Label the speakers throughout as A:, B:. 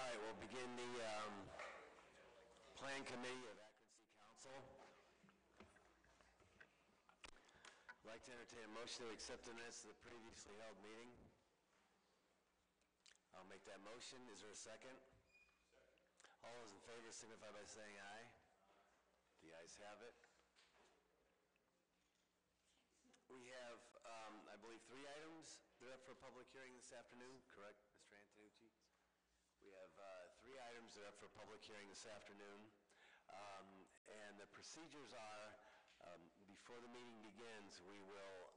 A: right, we'll begin the Plan Committee of Akron City Council. I'd like to entertain a motion to accept the minutes of the previously held meeting. I'll make that motion. Is there a second? Second. All those in favor signify by saying aye. The ayes have it. We have, I believe, 3 items that are up for public hearing this afternoon, correct, Mr. Antonucci? We have 3 items that are up for public hearing this afternoon. And the procedures are, before the meeting begins, we will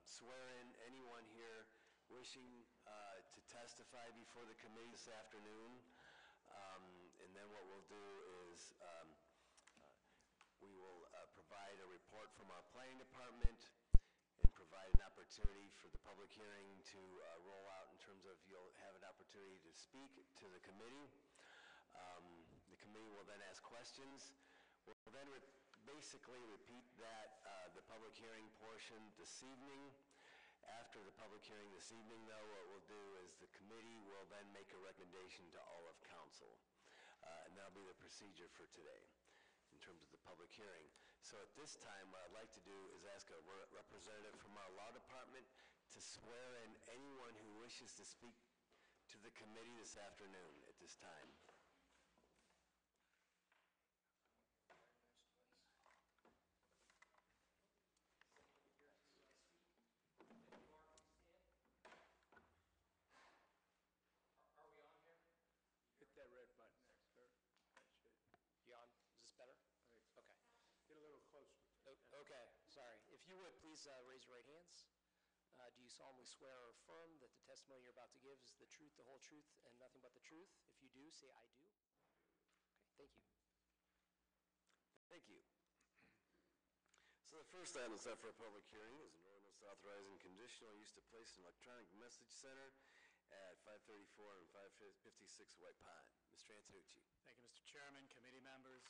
A: swear in anyone here wishing to testify before the committee this afternoon. And then what we'll do is we will provide a report from our planning department and provide an opportunity for the public hearing to roll out in terms of you'll have an opportunity to speak to the committee. The committee will then ask questions. We'll then basically repeat that, the public hearing portion this evening. After the public hearing this evening, though, what we'll do is the committee will then make a recommendation to all of council. And that'll be the procedure for today in terms of the public hearing. So at this time, what I'd like to do is ask a representative from our law department to swear in anyone who wishes to speak to the committee this afternoon at this time.
B: Are we on here?
C: Hit that red button there, sir.
B: You on? Is this better? Okay.
C: Get a little closer.
B: Okay, sorry. If you would, please raise your right hands. Do you solemnly swear or affirm that the testimony you're about to give is the truth, the whole truth, and nothing but the truth? If you do, say I do. Okay, thank you.
A: Thank you. So the first item is up for a public hearing is an ordinance authorizing conditional use to place an electronic message center at 534 and 556 White Pond. Mr. Antonucci.
D: Thank you, Mr. Chairman, committee members.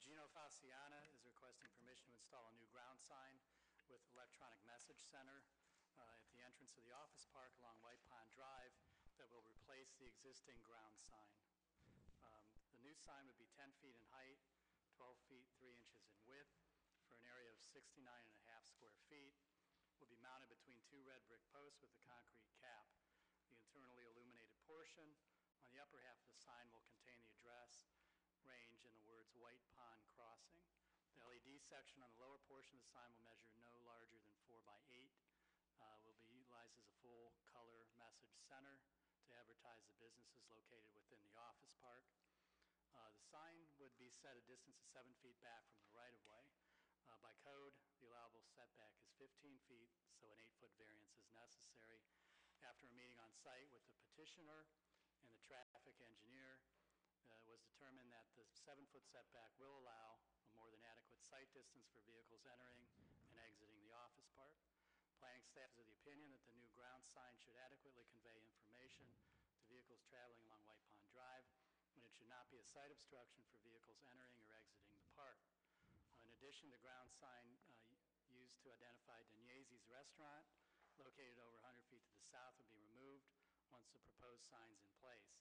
D: Gino Fasciana is requesting permission to install a new ground sign with electronic message center at the entrance of the office park along White Pond Drive that will replace the existing ground sign. The new sign would be 10 feet in height, 12 feet 3 inches in width for an area of 69.5 square feet. Will be mounted between 2 red brick posts with a concrete cap. The internally illuminated portion on the upper half of the sign will contain the address, range, and the words White Pond Crossing. The LED section on the lower portion of the sign will measure no larger than 4 by 8. Will be utilized as a full color message center to advertise the businesses located within the office park. The sign would be set a distance of 7 feet back from the right-of-way. By code, the allowable setback is 15 feet, so an 8-foot variance is necessary. After a meeting on site with the petitioner and the traffic engineer, it was determined that the 7-foot setback will allow a more than adequate sight distance for vehicles entering and exiting the office park. Planning staff is of the opinion that the new ground sign should adequately convey information to vehicles traveling along White Pond Drive, and it should not be a sight obstruction for vehicles entering or exiting the park. In addition, the ground sign used to identify Deniesi's restaurant, located over 100 feet to the south, will be removed once the proposed sign's in place.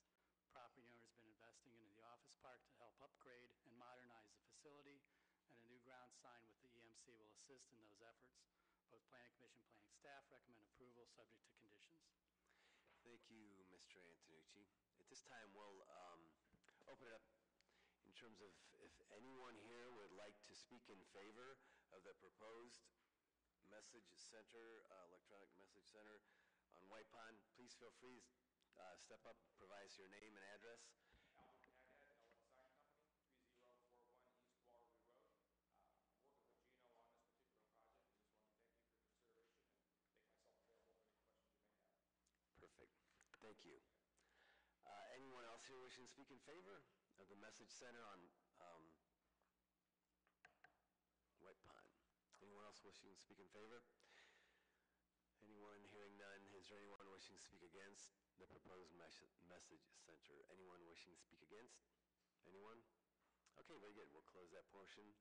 D: Property owner has been investing into the office park to help upgrade and modernize the facility, and a new ground sign with the EMC will assist in those efforts. Both Planning Commission and Planning staff recommend approval subject to conditions.
A: Thank you, Mr. Antonucci. At this time, we'll open it up in terms of if anyone here would like to speak in favor of the proposed message center, electronic message center on White Pond. Please feel free to step up, provide us your name and address.
E: Alvin Haddad, LX Sign Company, 3041 East Waterloo Road. I'm working with Gino on this particular project. I just want to thank you for your consideration and make myself available for any questions you may have.
A: Perfect. Thank you. Anyone else here wishing to speak in favor of the message center on White Pond? Anyone else wishing to speak in favor? Anyone? Hearing none. Is there anyone wishing to speak against the proposed message center? Anyone wishing to speak against? Anyone? Okay, very good. We'll close that portion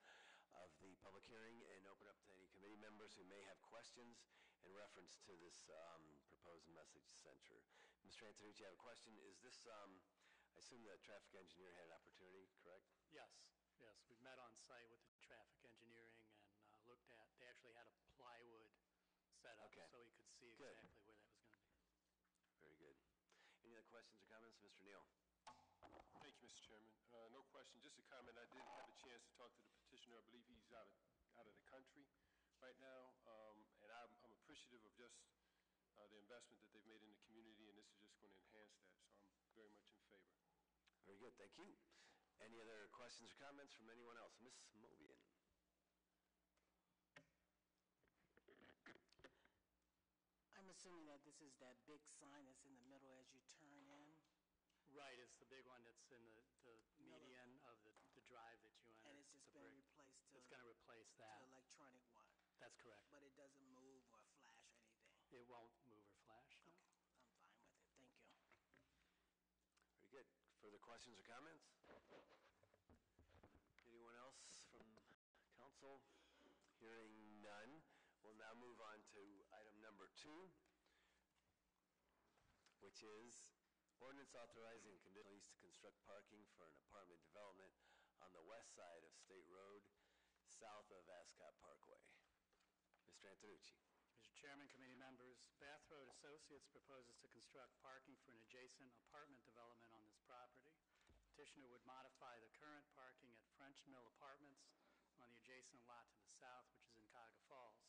A: of the public hearing and open up to any committee members who may have questions in reference to this proposed message center. Mr. Antonucci, I have a question. Is this I assume the traffic engineer had an opportunity, correct?
D: Yes, yes. We've met on site with the traffic engineering and looked at, they actually had a plywood set up
A: Okay.
D: so he could see
A: Good.
D: exactly where that was going to be.
A: Very good. Any other questions or comments? Mr. Neal?
F: Thank you, Mr. Chairman. No question, just a comment. I did have a chance to talk to the petitioner. I believe he's out of the country right now, and I'm appreciative of just the investment that they've made in the community, and this is just going to enhance that, so I'm very much in favor.
A: Very good, thank you. Any other questions or comments from anyone else? Ms. Mobian?
G: I'm assuming that this is that big sign that's in the middle as you turn in,
D: Right, it's the big one that's in the median of the drive that you enter.
G: and it's just
D: the
G: been
D: brick.
G: replaced to
D: It's going to replace that.
G: electronic one,
D: That's correct.
G: but it doesn't move or flash or anything.
D: It won't move or flash. No.
G: Okay, I'm fine with it, thank you.
A: Very good. Further questions or comments? Anyone else from council? Hearing none, we'll now move on to item number 2, which is ordinance authorizing conditional use to construct parking for an apartment development on the west side of State Road, south of Ascot Parkway. Mr. Antonucci.
D: Mr. Chairman, committee members, Bath Road Associates proposes to construct parking for an adjacent apartment development on this property. Petitioner would modify the current parking at French Mill Apartments on the adjacent lot to the south, which is in Cuyahoga Falls.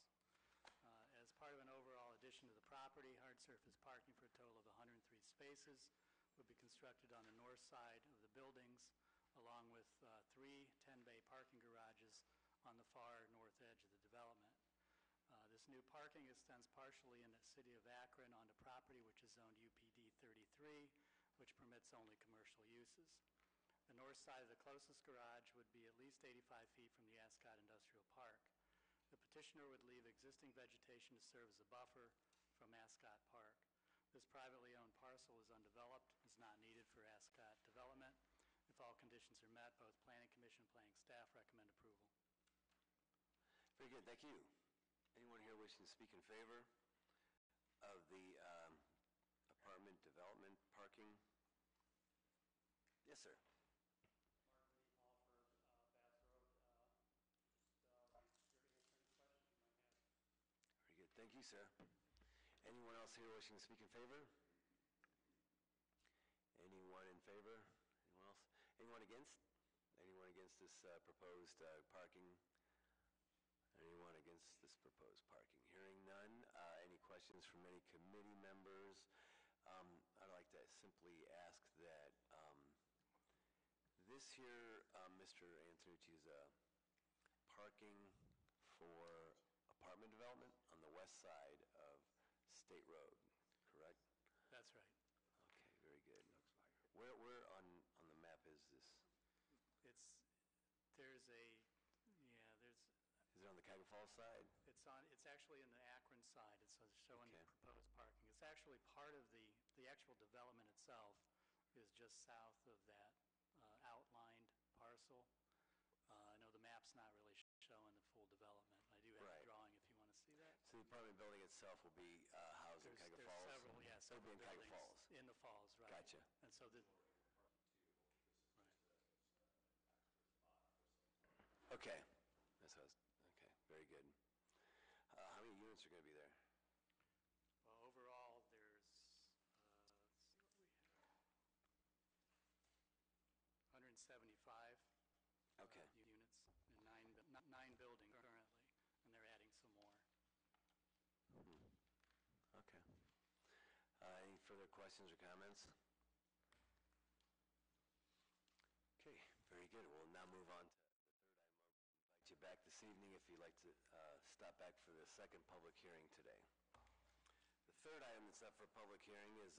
D: As part of an overall addition to the property, hard surface parking for a total of 103 spaces would be constructed on the north side of the buildings, along with 3 10-bay parking garages on the far north edge of the development. This new parking extends partially in the city of Akron onto property which is zoned UPD 33, which permits only commercial uses. The north side of the closest garage would be at least 85 feet from the Ascot Industrial Park. The petitioner would leave existing vegetation to serve as a buffer from Ascot Park. This privately owned parcel is undeveloped, is not needed for Ascot development. If all conditions are met, both Planning Commission and Planning staff recommend approval.
A: Very good, thank you. Anyone here wishing to speak in favor of the apartment development parking? Yes, sir.
D: Mark Lee Alford, Bath Road. Here to answer any questions you might have.
A: Very good, thank you, sir. Anyone else here wishing to speak in favor? Anyone in favor? Anyone else? Anyone against? Anyone against this proposed parking? Anyone against this proposed parking? Hearing none. Any questions from any committee members? I'd like to simply ask that this here, Mr. Antonucci, is a parking for apartment development on the west side of State Road, correct?
D: That's right.
A: Okay, very good. Where on the map is this?
D: There's
A: Is it on the Cuyahoga Falls side?
D: It's actually in the Akron side. It's showing
A: Okay.
D: proposed parking. It's actually part of the actual development itself is just south of that outlined parcel. I know the map's not really showing the full development. I do have
A: Right.
D: a drawing if you want to see that.
A: So the apartment building itself will be housed in Cuyahoga Falls?
D: There's several, yeah,
A: It'll be
D: several
A: in Cuyahoga
D: buildings
A: Falls.
D: in the falls, right.
A: Gotcha.
D: And so the,
A: Okay. That's what I was, okay, very good. How many units are going to be there?
D: well, overall, there's, let's see what we have. 175
A: Okay.
D: units in nine buildings currently, and they're adding some more.
A: Okay. Any further questions or comments? Okay, very good. We'll now move on to the third item. I'll invite you back this evening if you'd like to stop back for the second public hearing today. The third item that's up for public hearing is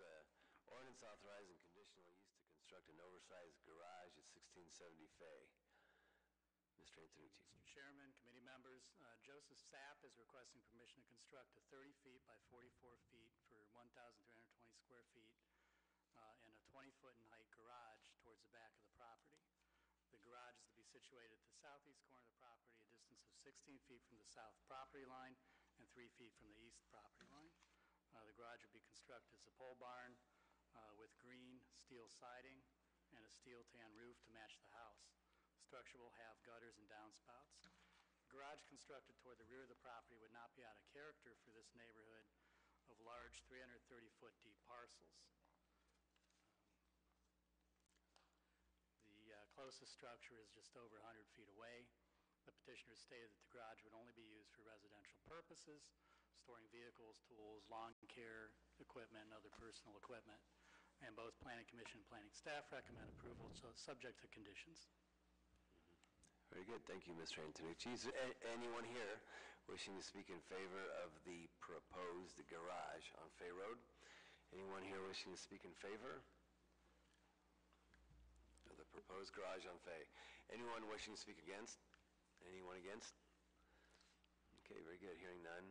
A: ordinance authorizing conditional use to construct an oversized garage at 1670 Fay. Mr. Antonucci.
D: Mr. Chairman, committee members, Joseph Sapp is requesting permission to construct a 30 feet by 44 feet for 1,320 square feet and a 20-foot in height garage towards the back of the property. The garage is to be situated at the southeast corner of the property, a distance of 16 feet from the south property line and 3 feet from the east property line. The garage would be constructed as a pole barn with green steel siding and a steel tan roof to match the house. The structure will have gutters and downspouts. The garage constructed toward the rear of the property would not be out of character for this neighborhood of large 330-foot deep parcels. The closest structure is just over 100 feet away. The petitioner stated that the garage would only be used for residential purposes, storing vehicles, tools, lawn care equipment, and other personal equipment. And both Planning Commission and Planning staff recommend approval, so subject to conditions.
A: Very good. Thank you, Mr. Antonucci. Is there anyone here wishing to speak in favor of the proposed garage on Fay Road? Anyone here wishing to speak in favor of the proposed garage on Fay? Anyone wishing to speak against? Anyone against? Okay, very good. Hearing none.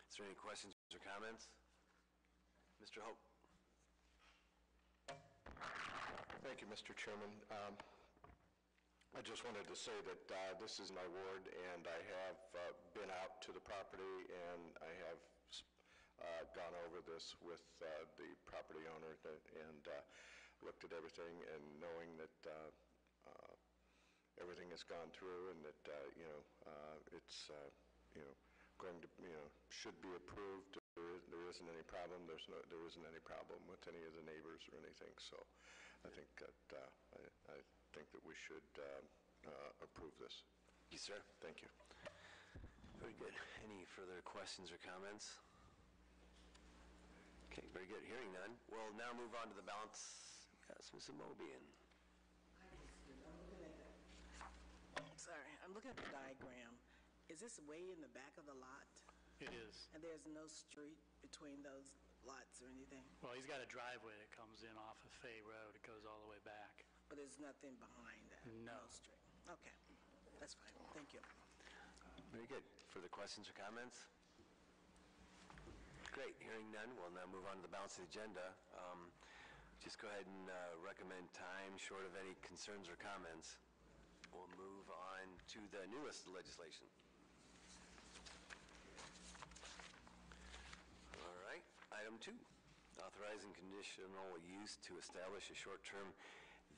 A: Is there any questions or comments? Mr. Hope.
H: Thank you, Mr. Chairman. I just wanted to say that this is my ward, and I have been out to the property, and I have gone over this with the property owner and looked at everything, and knowing that everything has gone through and that, it's, going to, should be approved. There isn't any problem. There isn't any problem with any of the neighbors or anything. So I think that I think that we should approve this.
A: Yes, sir.
H: Thank you.
A: Very good. Any further questions or comments? Okay, very good. Hearing none, we'll now move on to the balance. Yes, Ms. Mobian.
G: Sorry, I'm looking at the diagram. Is this way in the back of the lot?
D: It is.
G: And there's no street between those lots or anything?
D: Well, he's got a driveway that comes in off of Fay Road. It goes all the way back.
G: But there's nothing behind that?
D: No.
G: Street? Okay, that's fine. Thank you.
A: Very good. Further questions or comments? Great. Hearing none, we'll now move on to the balance of the agenda. Just go ahead and recommend time short of any concerns or comments. We'll move on to the newest legislation. All right. Item 2, authorizing conditional use to establish a short-term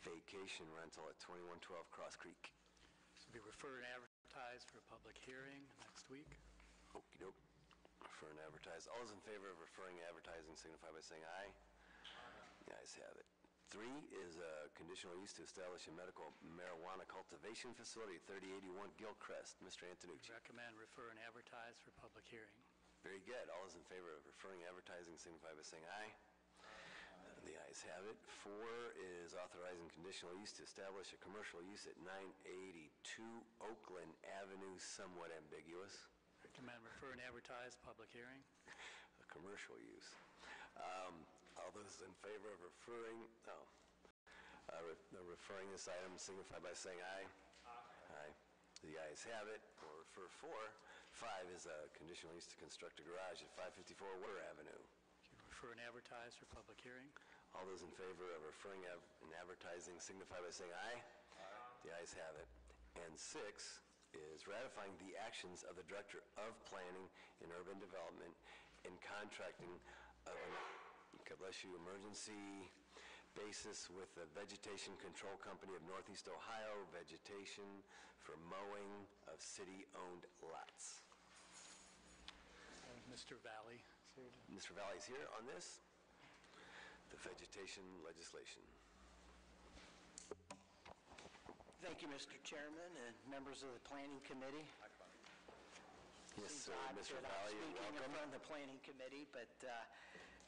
A: vacation rental at 2112 Cross Creek.
D: This will be referred and advertised for a public hearing next week.
A: Okey-doke. Refer and advertise. All those in favor of referring and advertising signify by saying aye. The ayes have it. 3 is a conditional use to establish a medical marijuana cultivation facility at 3081 Gilcrest. Mr. Antonucci.
D: Recommend refer and advertise for public hearing.
A: Very good. All those in favor of referring and advertising signify by saying aye. The ayes have it. 4 is authorizing conditional use to establish a commercial use at 982 Oakland Avenue, somewhat ambiguous.
D: Recommend refer and advertise, public hearing.
A: A commercial use. All those in favor of referring this item signify by saying aye. Aye. The ayes have it. We'll refer 4. 5 is a conditional use to construct a garage at 554 Water Avenue.
D: Refer and advertise for public hearing.
A: All those in favor of referring and advertising signify by saying aye. The ayes have it. And 6 is ratifying the actions of the Director of Planning and Urban Development in contracting of an, God bless you, emergency basis with the Vegetation Control Company of Northeast Ohio, vegetation for mowing of city-owned lots.
D: Mr. Valley.
A: Mr. Valley's here on this, the vegetation legislation.
I: Thank you, Mr. Chairman and members of the Planning Committee.
A: Yes, sir,
I: Seems odd
A: Mr.
I: that I'm
A: Valley, you're
I: speaking in
A: welcome.
I: front of the Planning Committee, but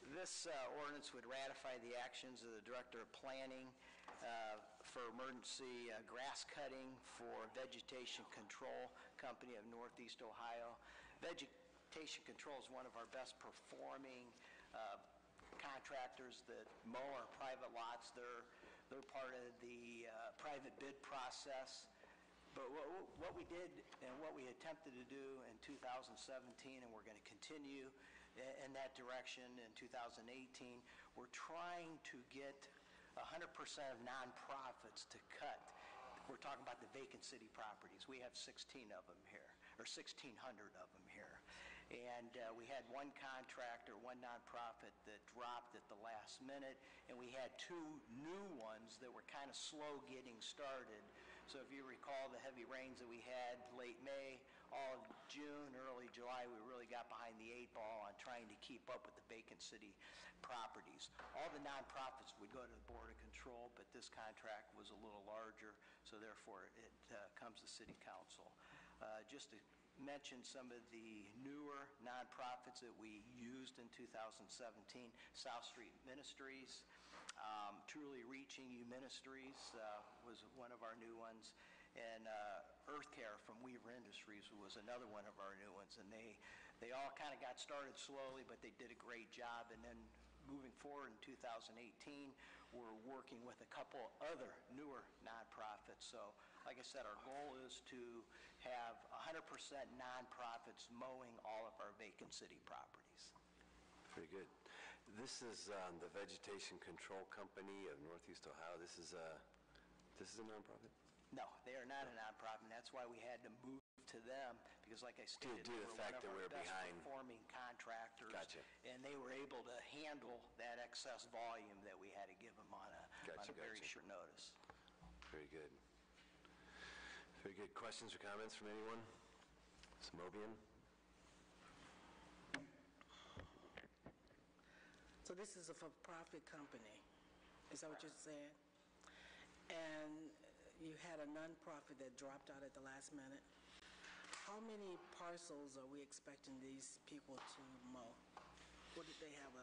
I: this ordinance would ratify the actions of the Director of Planning for emergency grass cutting for Vegetation Control Company of Northeast Ohio. Vegetation Control is one of our best performing contractors that mow our private lots. They're part of the private bid process. But what we did and what we attempted to do in 2017, and we're going to continue in that direction in 2018, we're trying to get 100% of nonprofits to cut. We're talking about the vacant city properties. We have 16 of them here, or 1,600 of them here. And we had one contractor, one nonprofit that dropped at the last minute, and we had two new ones that were kind of slow getting started. So if you recall the heavy rains that we had late May, all of June, early July, we really got behind the 8 ball on trying to keep up with the vacant city properties. All the nonprofits would go to the Board of Control, but this contract was a little larger, so therefore it comes to City Council. Just to mention some of the newer nonprofits that we used in 2017, South Street Ministries, Truly Reaching You Ministries was one of our new ones, and Earth Care from Weaver Industries was another one of our new ones, and they all kind of got started slowly, but they did a great job. And then moving forward in 2018, we're working with a couple other newer nonprofits. So like I said, our goal is to have 100% nonprofits mowing all of our vacant city properties.
A: Very good. This is the Vegetation Control Company of Northeast Ohio. This is a nonprofit?
I: No, they are not a nonprofit, and that's why we had to move to them, because like I stated,
A: Due to the fact that we were behind.
I: Performing contractors.
A: Gotcha.
I: And they were able to handle that excess volume that we had to give them on a very short notice.
A: Very good. Very good. Questions or comments from anyone? Ms. Mobian?
G: So this is a for-profit company, is that what you're saying? And you had a nonprofit that dropped out at the last minute. How many parcels are we expecting these people to mow? What did they have?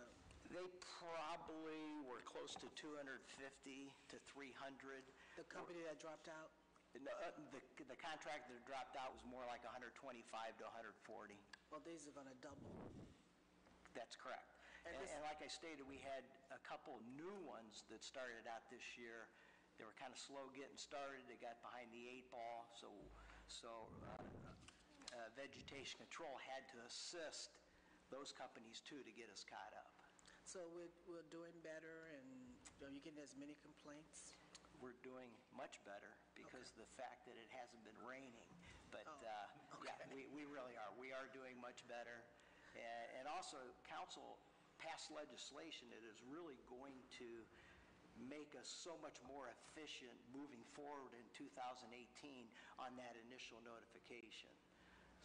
I: They probably were close to 250 to 300.
G: The company that dropped out?
I: No, the contract that dropped out was more like 125 to 140.
G: Well, these are going to double.
I: That's correct. And like I stated, we had a couple new ones that started out this year. They were kind of slow getting started. They got behind the 8 ball, so Vegetation Control had to assist those companies too to get us caught up.
G: So we're doing better, and are you getting as many complaints?
I: We're doing much better because of the fact that it hasn't been raining. But yeah, we really are. We are doing much better. And also, council passed legislation that is really going to make us so much more efficient moving forward in 2018 on that initial notification.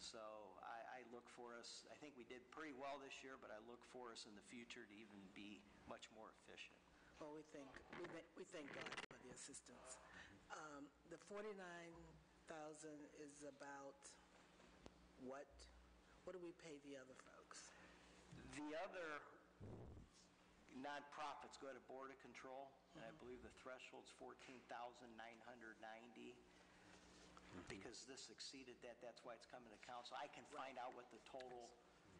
I: So I look for us, I think we did pretty well this year, but I look for us in the future to even be much more efficient.
G: Well, we thank God for the assistance. The $49,000 is about what? What do we pay the other folks?
I: The other nonprofits go to Board of Control, and I believe the threshold's $14,990. Because this exceeded that, that's why it's coming to council. I can find out what the total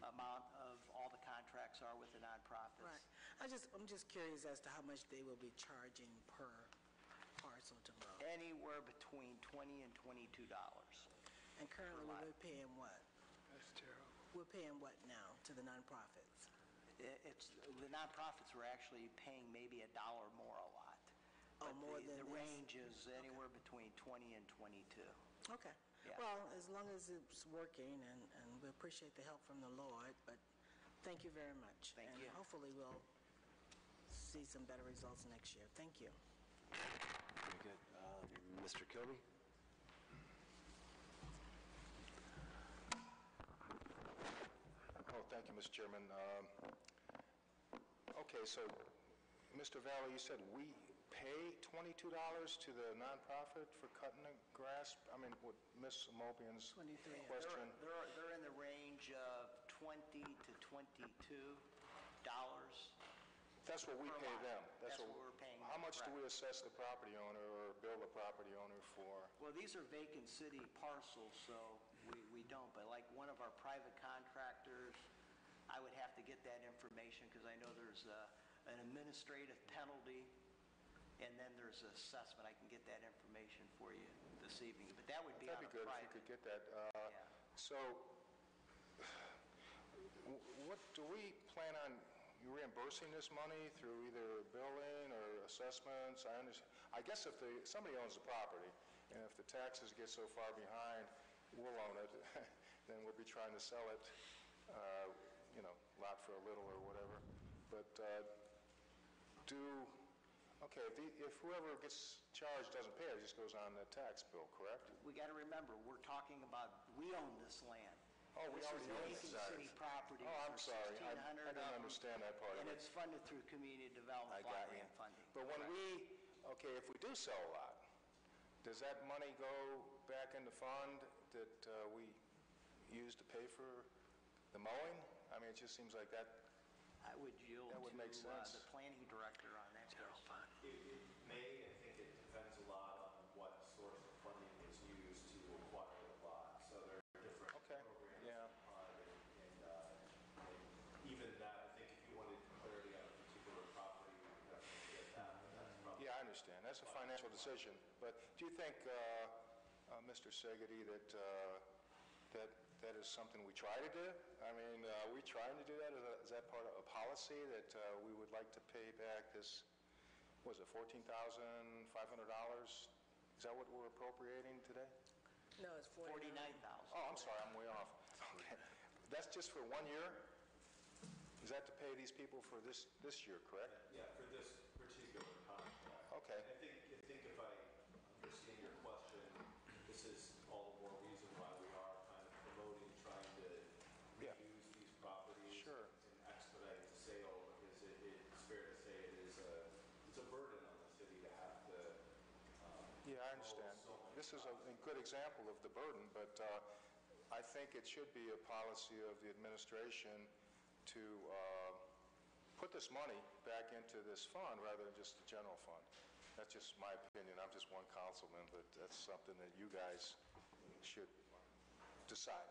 I: amount of all the contracts are with the nonprofits.
G: Right. I'm just curious as to how much they will be charging per parcel to mow.
I: Anywhere between $20 and $22.
G: And currently we're paying what?
C: That's terrible.
G: We're paying what now to the nonprofits?
I: The nonprofits were actually paying maybe $1 more a lot. But the range is anywhere between 20 and 22.
G: Okay.
I: Yeah.
G: Well, as long as it's working, and we appreciate the help from the Lord, but thank you very much.
I: Thank you.
G: Hopefully we'll see some better results next year. Thank you.
A: Very good. Mr. Kilby?
J: Oh, thank you, Mr. Chairman. Okay, so, Mr. Valley, you said we pay $22 to the nonprofit for cutting the grass? I mean, what Ms. Mobian's
G: 23.
J: question?
I: They're in the range of $20 to $22.
J: That's what we pay them.
I: That's what we're paying them.
J: How much do we assess the property owner or bill the property owner for?
I: Well, these are vacant city parcels, so we don't. But like one of our private contractors, I would have to get that information because I know there's an administrative penalty, and then there's an assessment. I can get that information for you this evening. But that would be on a private.
J: That'd be good if you could get that.
I: Yeah.
J: So, what do we plan on reimbursing this money through either billing or assessments? I guess if somebody owns the property, and if the taxes get so far behind, we'll own it, then we'll be trying to sell it lot for a little or whatever. But if whoever gets charged doesn't pay, it just goes on the tax bill, correct?
I: We got to remember, we're talking about, we own this land.
J: Oh, we already own it.
I: This is Akron City property.
J: Oh, I'm
I: for
J: sorry. I
I: 1,600
J: didn't understand that part of
I: And
J: it.
I: it's funded through community development
J: I got
I: block
J: you.
I: grant funding.
J: But when if we do sell a lot, does that money go back in the fund that we use to pay for the mowing? I mean, it just seems like that.
I: I would yield
J: That would
I: to
J: make sense.
I: the planning director on that question.
K: It may, I think it depends a lot on what source of funding is used to acquire the lot. So there are different programs.
J: Yeah.
K: And even that, I think if you wanted clarity on a particular property, you would definitely get that. But that's probably
J: Yeah, I understand. That's a financial decision. But do you think, Mr. Segedy, that is something we try to do? I mean, are we trying to do that? Is that part of a policy that we would like to pay back this, was it $14,500? Is that what we're appropriating today?
G: No, it's 49.
I: 49,000.
J: Oh, I'm sorry, I'm way off. Okay. That's just for 1 year? Is that to pay these people for this year, correct?
K: Yeah, for this particular contract.
J: Okay.
K: I think if I understand your question, this is all the more reason why we are kind of promoting, trying to
J: Yeah.
K: reuse these properties.
J: Sure.
K: And expedite the sale, because it's fair to say it's a burden on the city to have to.
J: Yeah, I understand.
K: mow so many
J: This is a good example of the burden, but I think it should be a policy of the administration to put this money back into this fund rather than just the general fund. That's just my opinion. I'm just one councilman, but that's something that you guys should decide.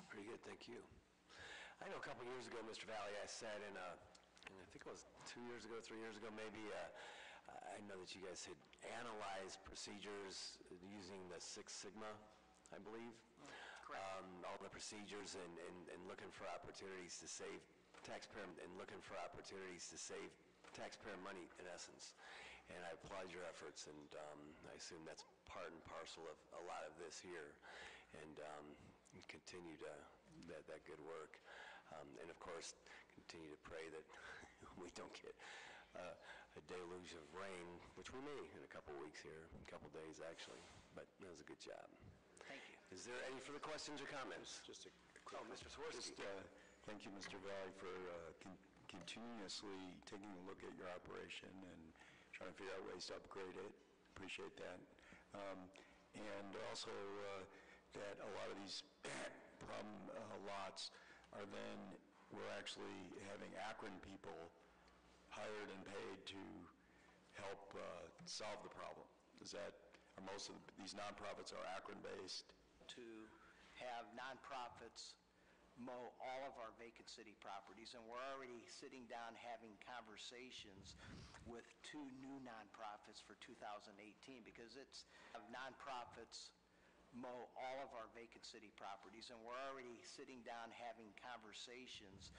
A: Pretty good, thank you. I know a couple years ago, Mr. Valley, I sat in I think it was 2 years ago, 3 years ago maybe, I know that you guys had analyzed procedures using the Six Sigma, I believe.
I: Correct.
A: All the procedures and looking for opportunities to save taxpayer money, in essence. And I applaud your efforts, and I assume that's part and parcel of a lot of this here. And continue that good work. And of course, continue to pray that we don't get a deluge of rain, which we may in a couple weeks here, a couple days actually. But that was a good job.
I: Thank you.
A: Is there any further questions or comments?
L: Just a quick
A: Mr. Swirsky.
L: thank you, Mr. Valley, for continuously taking a look at your operation and trying to figure out ways to upgrade it. Appreciate that. And also that a lot of these problem lots are then, we're actually having Akron people hired and paid to help solve the problem. Most of these nonprofits are Akron-based?
I: To have nonprofits mow all of our vacant city properties, and we're already sitting down having conversations with 2 new nonprofits for 2018, because it's nonprofits mow all of our vacant city properties, and we're already sitting down having conversations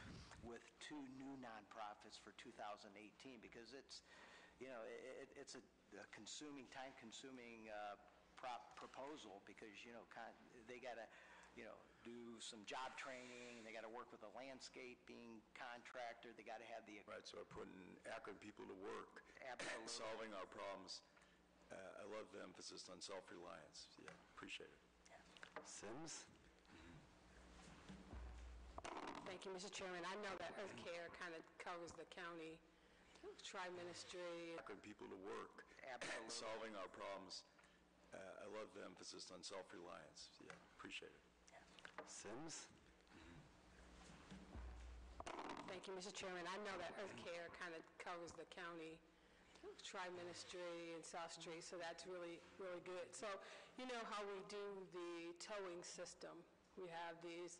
I: with 2 new nonprofits for 2018, because it's a time-consuming proposal, because they got to do some job training, they got to work with a landscaping contractor, they got to have the
L: Right, so we're putting Akron people to work.
I: Absolutely.
L: Solving our problems. I love the emphasis on self-reliance. Yeah, appreciate it.
A: Sims?
M: Thank you, Mr. Chairman. I know that Earth Care kind of covers the county tri-ministry.
L: Akron people to work.
I: Absolutely.
L: Solving our problems. I love the emphasis on self-reliance. Yeah, appreciate it.
A: Sims?
M: Thank you, Mr. Chairman. I know that Earth Care kind of covers the county tri-ministry and South Street, so that's really, really good. So you know how we do the towing system. We have these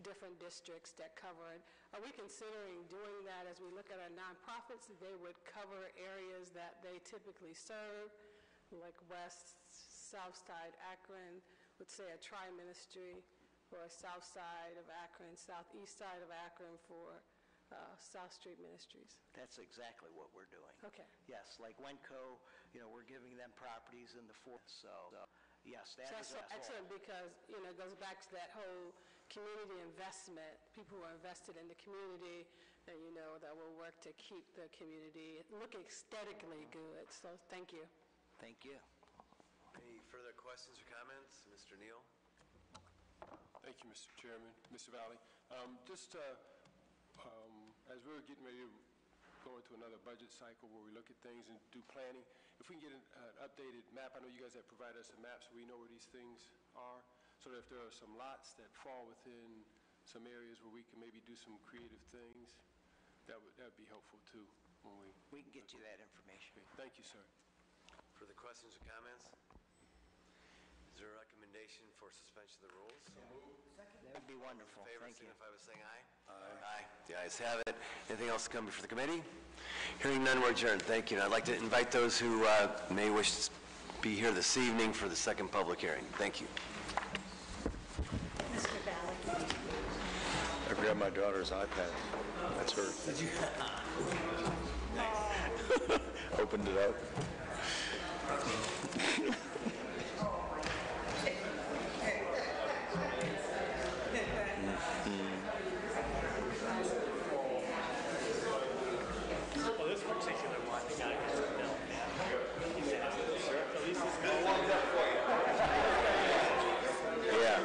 M: different districts that cover it. Are we considering doing that as we look at our nonprofits? They would cover areas that they typically serve, like west, south side Akron, would say a tri-ministry, or south side of Akron, southeast side of Akron for South Street Ministries.
I: That's exactly what we're doing.
M: Okay.
I: Yes, like Wenco, we're giving them properties in the fourth. So yes, that is
M: So that's so excellent, because it goes back to that whole community investment, people who are invested in the community, and that will work to keep the community look aesthetically good. So thank you.
I: Thank you.
A: Any further questions or comments? Mr. Neal?
F: Thank you, Mr. Chairman. Mr. Valley, as we're getting ready to go into another budget cycle where we look at things and do planning, if we can get an updated map, I know you guys have provided us a map so we know where these things are, so that if there are some lots that fall within some areas where we can maybe do some creative things, that would be helpful too when we...
I: We can get you that information.
F: Okay. Thank you, sir.
A: Further questions or comments? Is there a recommendation for suspension of the rules?
I: That would be wonderful.
A: All in favor,
I: Thank you.
A: signify by saying aye. Aye. The ayes have it. Anything else to come before the committee? Hearing none, we're adjourned. Thank you. And I'd like to invite those who may wish to be here this evening for the second public hearing. Thank you.
N: Mr. Valley.
L: I grabbed my daughter's iPad. That's her. Did you? Opened it up.
C: Well, this particular one, the guy has to know. He's at least
A: Yeah.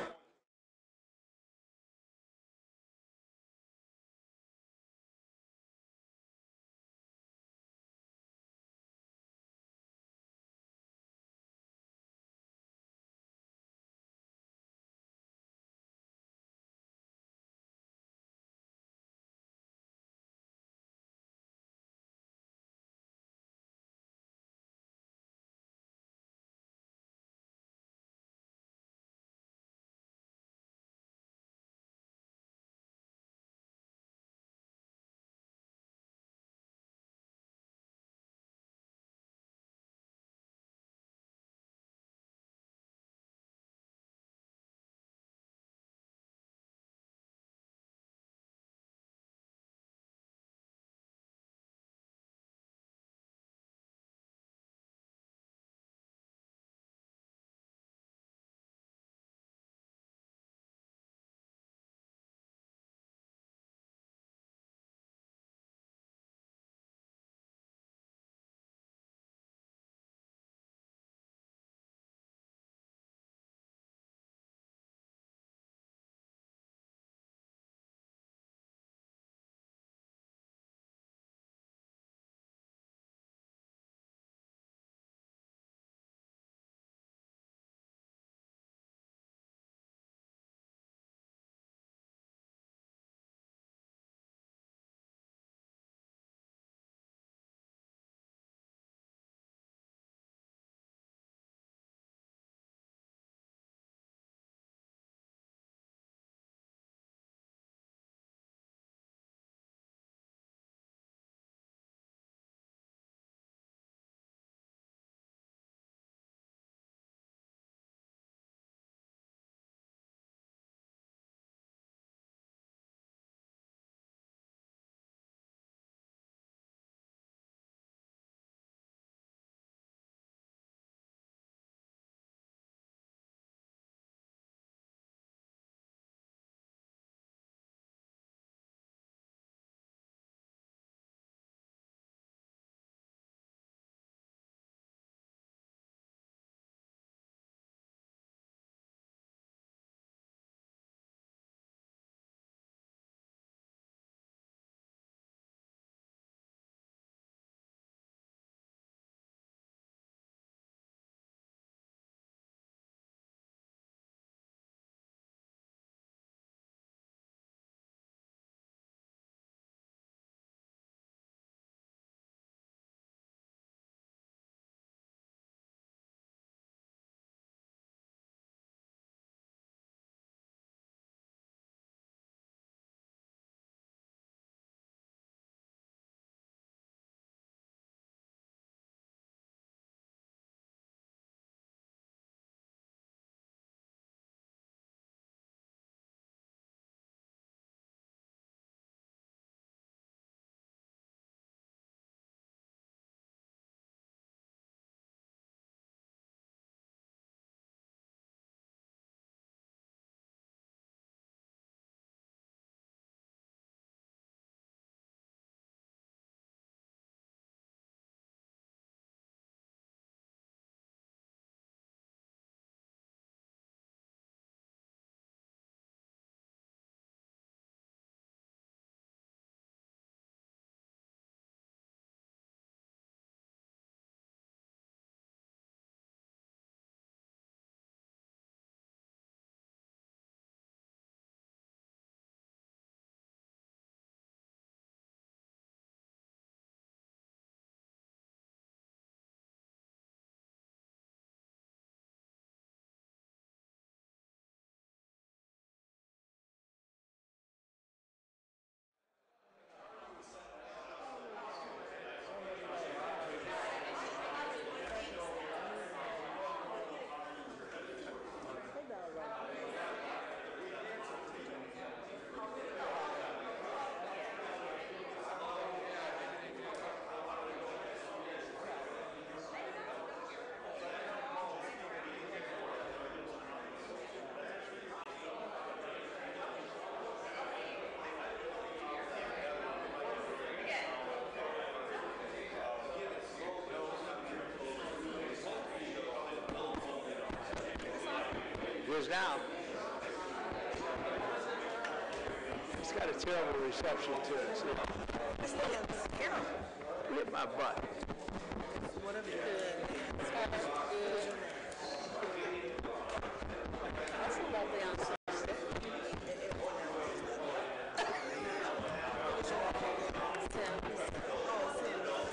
C: is now. It's got a terrible reception to it. So. Rip my butt.
G: Whatever you did.
M: That's a lovely ensemble.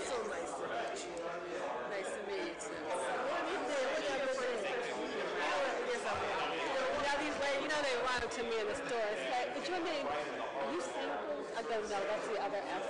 G: So nice to meet you.
M: Nice to meet you too. You know they run to me in the store and say, "Is your name? Are you single?" I go, "No, that's the other S."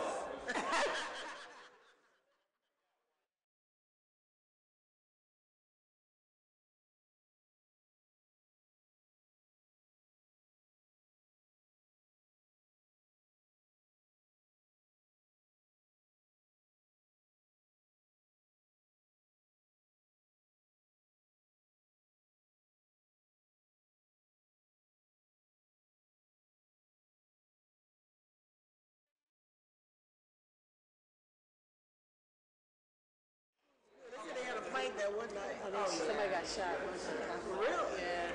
G: They had a fight there one night.
M: Somebody got shot.
G: Really?
M: Yeah.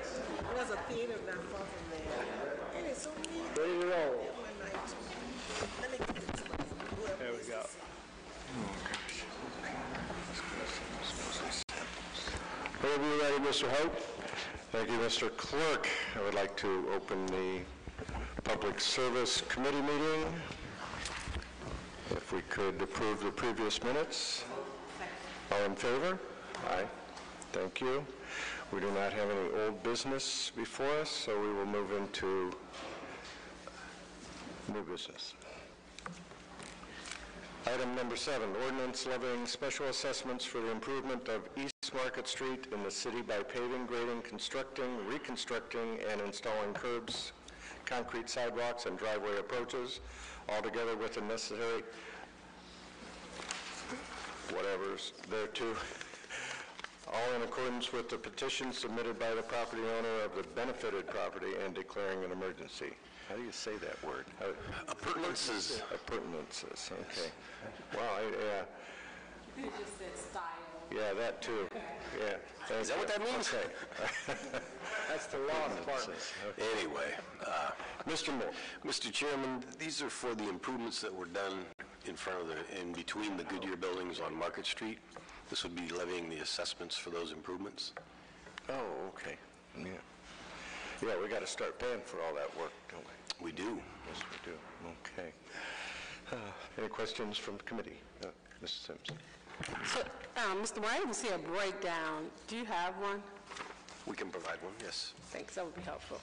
G: There's a theater not far from there. And it's so neat.
C: Ready to roll.
G: One night. Let me give it to my
C: There we go.
H: Whenever you're ready, Mr. Hope. Thank you, Mr. Clerk. I would like to open the Public Service Committee meeting. If we could approve the previous minutes. All in favor? Aye. Thank you. We do not have any old business before us, so we will move into new business. Item number 7, ordinance levying special assessments for the improvement of East Market Street in the city by paving, grading, constructing, reconstructing, and installing curbs, concrete sidewalks, and driveway approaches, all together with the necessary whatever's there too, all in accordance with the petition submitted by the property owner of the benefited property and declaring an emergency. How do you say that word? Appurtenances. Appurtenances, okay. Wow,
M: You just said style.
H: yeah, that too. Yeah.
A: Is that what that means?
H: Okay.
C: That's the law department.
A: Anyway,
H: Mr. Moore.
A: Mr. Chairman, these are for the improvements that were done in between the Goodyear buildings on Market Street. This would be levying the assessments for those improvements.
H: Oh, okay. Yeah. Yeah, we got to start paying for all that work, don't we?
A: We do.
H: Yes, we do. Okay. Any questions from the committee? Mrs. Simpson.
M: So, Mr. Moore, I didn't see a breakdown. Do you have one?
A: We can provide one, yes.
M: Thanks, that would be helpful.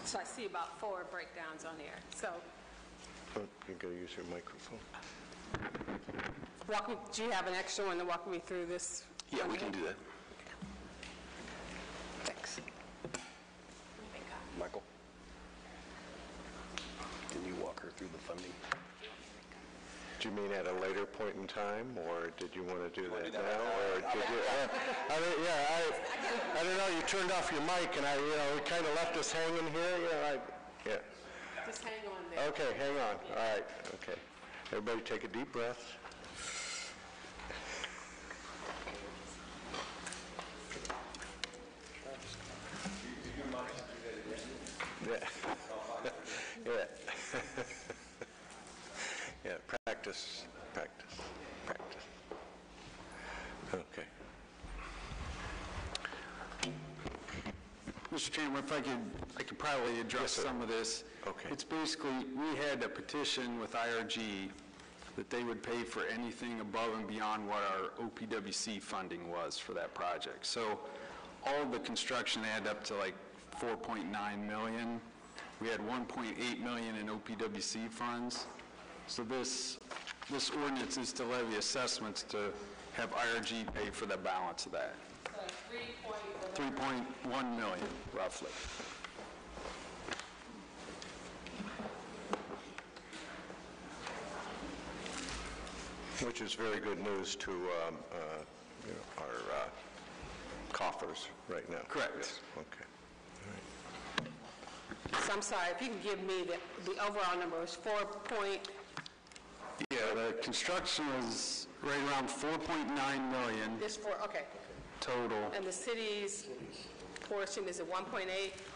M: So I see about 4 breakdowns on here. So,
H: Oh, you got to use your microphone.
M: do you have an extra one to walk me through this?
A: Yeah, we can do that.
M: Thanks.
A: Michael? Can you walk her through the funding?
H: Do you mean at a later point in time, or did you want to do that now, or did you? I don't know. You turned off your mic, and it kind of left us hanging here. Yeah.
M: Just hang on there.
H: Okay, hang on. All right. Okay. Everybody, take a deep breath. Yeah. Yeah, practice. Okay.
L: Mr. Chairman, if I could probably address some of this.
H: Okay.
L: It's basically, we had a petition with IRG that they would pay for anything above and beyond what our OPWC funding was for that project. So all of the construction added up to like $4.9 million. We had $1.8 million in OPWC funds. So this ordinance is to levy assessments to have IRG pay for the balance of that. So 3.1 million, roughly.
H: Which is very good news to our coffers right now.
L: Correct.
H: Yes. Okay.
M: So I'm sorry, if you can give me the overall number, it's 4 point,
L: Yeah, the construction was right around 4.9 million
M: this 4, okay.
L: total.
M: And the city's portion is at 1.8?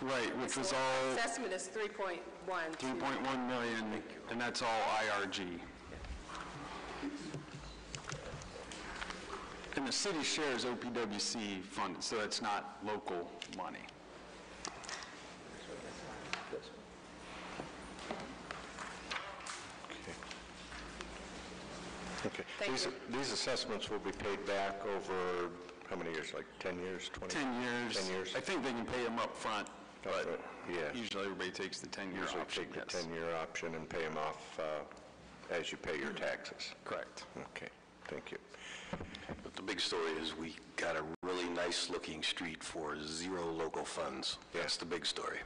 L: Right, which was all
M: Assessment is 3.1.
L: 3.1 million, and that's all IRG. And the city shares OPWC funded, so it's not local money.
H: Okay.
M: Thank you.
H: These assessments will be paid back over how many years, like 10 years, 20?
L: 10 years.
H: 10 years?
L: I think they can pay them up front, but
H: Yeah.
L: usually everybody takes the 10-year
H: Usually
L: option,
H: take the
L: yes.
H: 10-year option and pay them off as you pay your taxes.
L: Correct.
H: Okay, thank you.
N: But the big story is we got a really nice-looking street for zero local funds. That's the big story.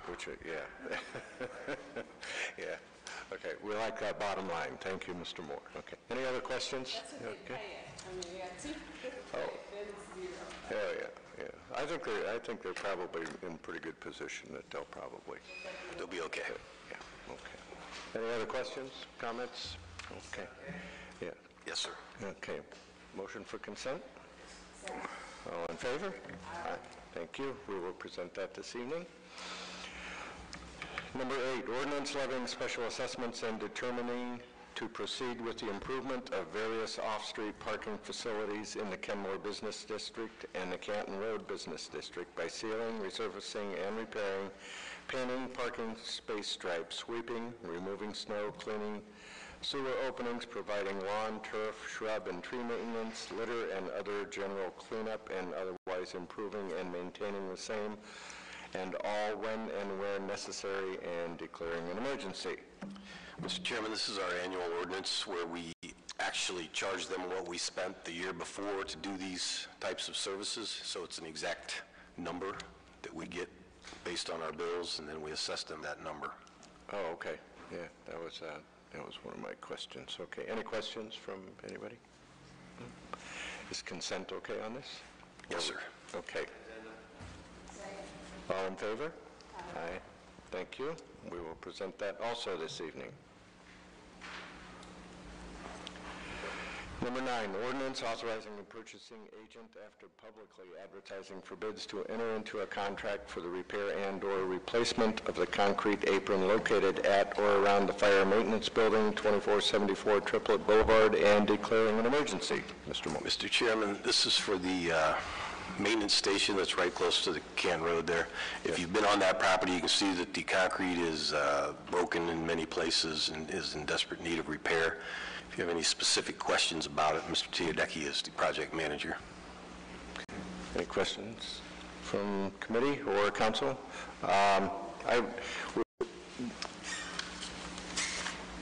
H: Yeah. Yeah. Okay, we like that bottom line. Thank you, Mr. Moore. Okay. Any other questions?
M: That's what they pay it. I mean, yeah, see?
H: Oh.
M: It is zero.
H: Yeah. I think they're probably in pretty good position that they'll probably.
N: They'll be okay.
H: Yeah, okay. Any other questions, comments? Okay. Yeah.
N: Yes, sir.
H: Okay. Motion for consent? All in favor? Aye. Thank you. We will present that this evening. Number 8, ordinance levying special assessments and determining to proceed with the improvement of various off-street parking facilities in the Kenmore Business District and the Canton Road Business District by sealing, resurfacing, and repairing, painting parking space stripes, sweeping, removing snow, cleaning sewer openings, providing lawn, turf, shrub, and tree maintenance, litter, and other general cleanup, and otherwise improving and maintaining the same, and all when and where necessary, and declaring an emergency.
N: Mr. Chairman, this is our annual ordinance where we actually charge them what we spent the year before to do these types of services. So it's an exact number that we get based on our bills, and then we assess them that number.
H: Oh, okay. Yeah, that was one of my questions. Okay, any questions from anybody? Is consent okay on this?
N: Yes, sir.
H: Okay. All in favor? Aye. Thank you. We will present that also this evening. Number 9, ordinance authorizing the purchasing agent after publicly advertising for bids to enter into a contract for the repair and/or replacement of the concrete apron located at or around the Fire Maintenance Building, 2474 Triplet Boulevard, and declaring an emergency. Mr. Moore.
N: Mr. Chairman, this is for the maintenance station that's right close to the Can Road there. If you've been on that property, you can see that the concrete is broken in many places and is in desperate need of repair. If you have any specific questions about it, Mr. Teodecki is the project manager.
H: Any questions from committee or council?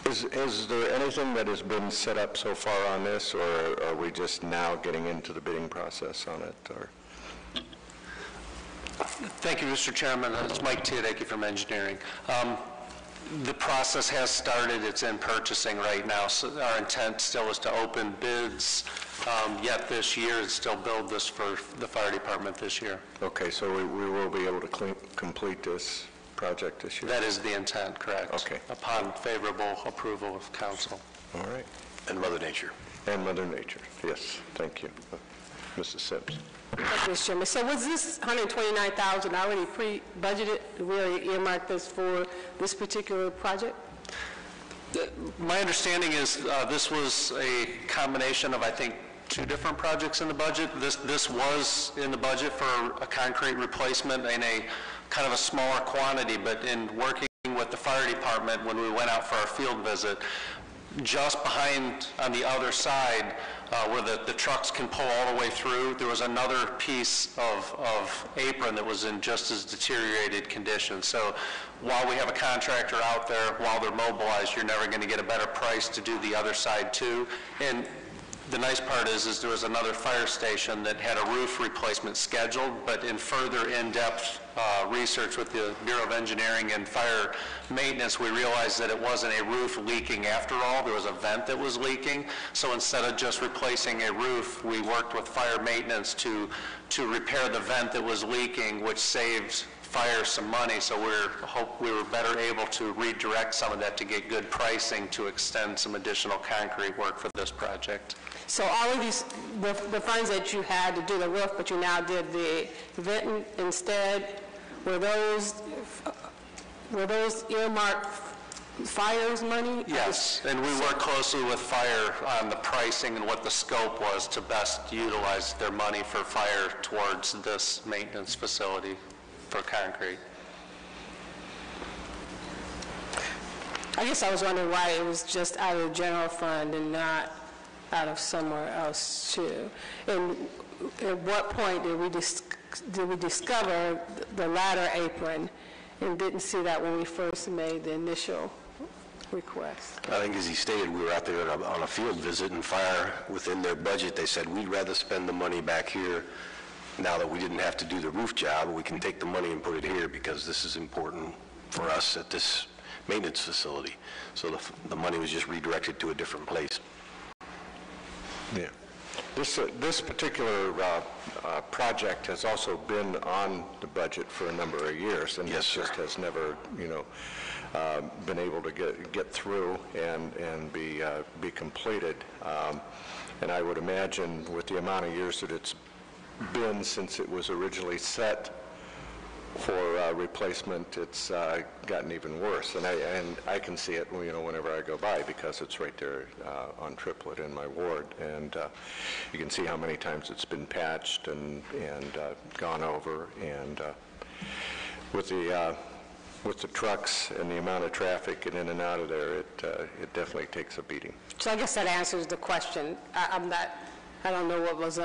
H: Is there anything that has been set up so far on this, or are we just now getting into the bidding process on it? Or?
O: Thank you, Mr. Chairman. It's Mike Teodecki from engineering. The process has started. It's in purchasing right now. So our intent still is to open bids yet this year and still build this for the fire department this year.
H: Okay, so we will be able to complete this project this year?
O: That is the intent, correct.
H: Okay.
O: Upon favorable approval of council.
H: All right.
N: And Mother Nature.
H: And Mother Nature, yes. Thank you. Mrs. Sims.
M: Thank you, Mr. Chairman. So was this $129,000 already pre-budgeted? Did we already earmark this for this particular project?
O: My understanding is this was a combination of, I think, 2 different projects in the budget. This was in the budget for a concrete replacement in a kind of a smaller quantity, but in working with the fire department when we went out for our field visit, just behind on the other side where the trucks can pull all the way through, there was another piece of apron that was in just as deteriorated condition. So while we have a contractor out there, while they're mobilized, you're never going to get a better price to do the other side too. And the nice part is there was another fire station that had a roof replacement scheduled, but in further in-depth research with the Bureau of Engineering and Fire Maintenance, we realized that it wasn't a roof leaking after all. There was a vent that was leaking. So instead of just replacing a roof, we worked with Fire Maintenance to repair the vent that was leaking, which saved fire some money. So we were better able to redirect some of that to get good pricing to extend some additional concrete work for this project.
M: So all of these, the funds that you had to do the roof, but you now did the vent instead, were those earmarked fire's money?
O: Yes, and we worked closely with fire on the pricing and what the scope was to best utilize their money for fire towards this maintenance facility for concrete.
M: I guess I was wondering why it was just out of the general fund and not out of somewhere else too. And at what point did we discover the ladder apron and didn't see that when we first made the initial request?
N: I think as he stated, we were out there on a field visit, and fire, within their budget, they said, we'd rather spend the money back here now that we didn't have to do the roof job. We can take the money and put it here because this is important for us at this maintenance facility. So the money was just redirected to a different place.
H: Yeah. This particular project has also been on the budget for a number of years, and
N: yes,
H: it just has never, been able to get through and be completed. And I would imagine with the amount of years that it's been since it was originally set for replacement, it's gotten even worse. And I can see it, whenever I go by, because it's right there on Triplet in my ward, and you can see how many times it's been patched and gone over. And with the trucks and the amount of traffic getting in and out of there, it definitely takes a beating.
M: So I guess that answers the question. I don't know what was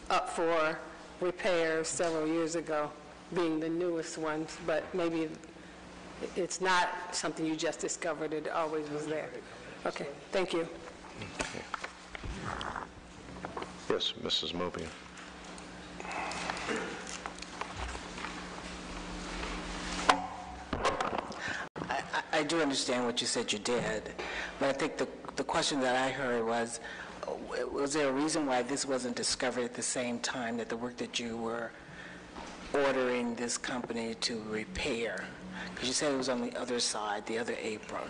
M: up for repair several years ago, being the newest ones, but maybe it's not something you just discovered, it always was there. Okay, thank you.
H: Okay. Yes, Mrs. Mobian.
G: I do understand what you said you did, but I think the question that I heard was there a reason why this wasn't discovered at the same time that the work that you were ordering this company to repair? Because you said it was on the other side, the other apron.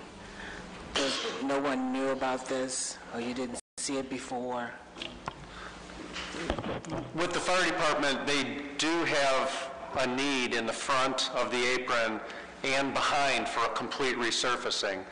G: No one knew about this, or you didn't see it before?
O: With the fire department, they do have a need in the front of the apron and behind for a complete resurfacing.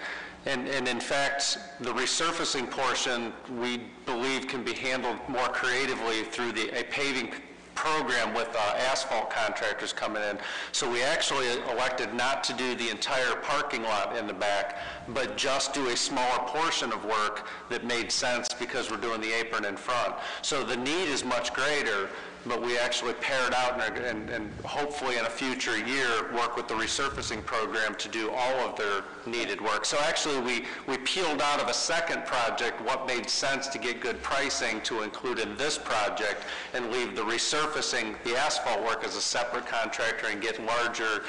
O: And in fact, the resurfacing portion, we believe, can be handled more creatively through a paving program with asphalt contractors coming in. So we actually elected not to do the entire parking lot in the back, but just do a smaller portion of work that made sense because we're doing the apron in front. So the need is much greater, but we actually paired out and hopefully in a future year work with the resurfacing program to do all of their needed work. So actually we peeled out of a second project what made sense to get good pricing to include in this project and leave the resurfacing, the asphalt work as a separate contractor and get larger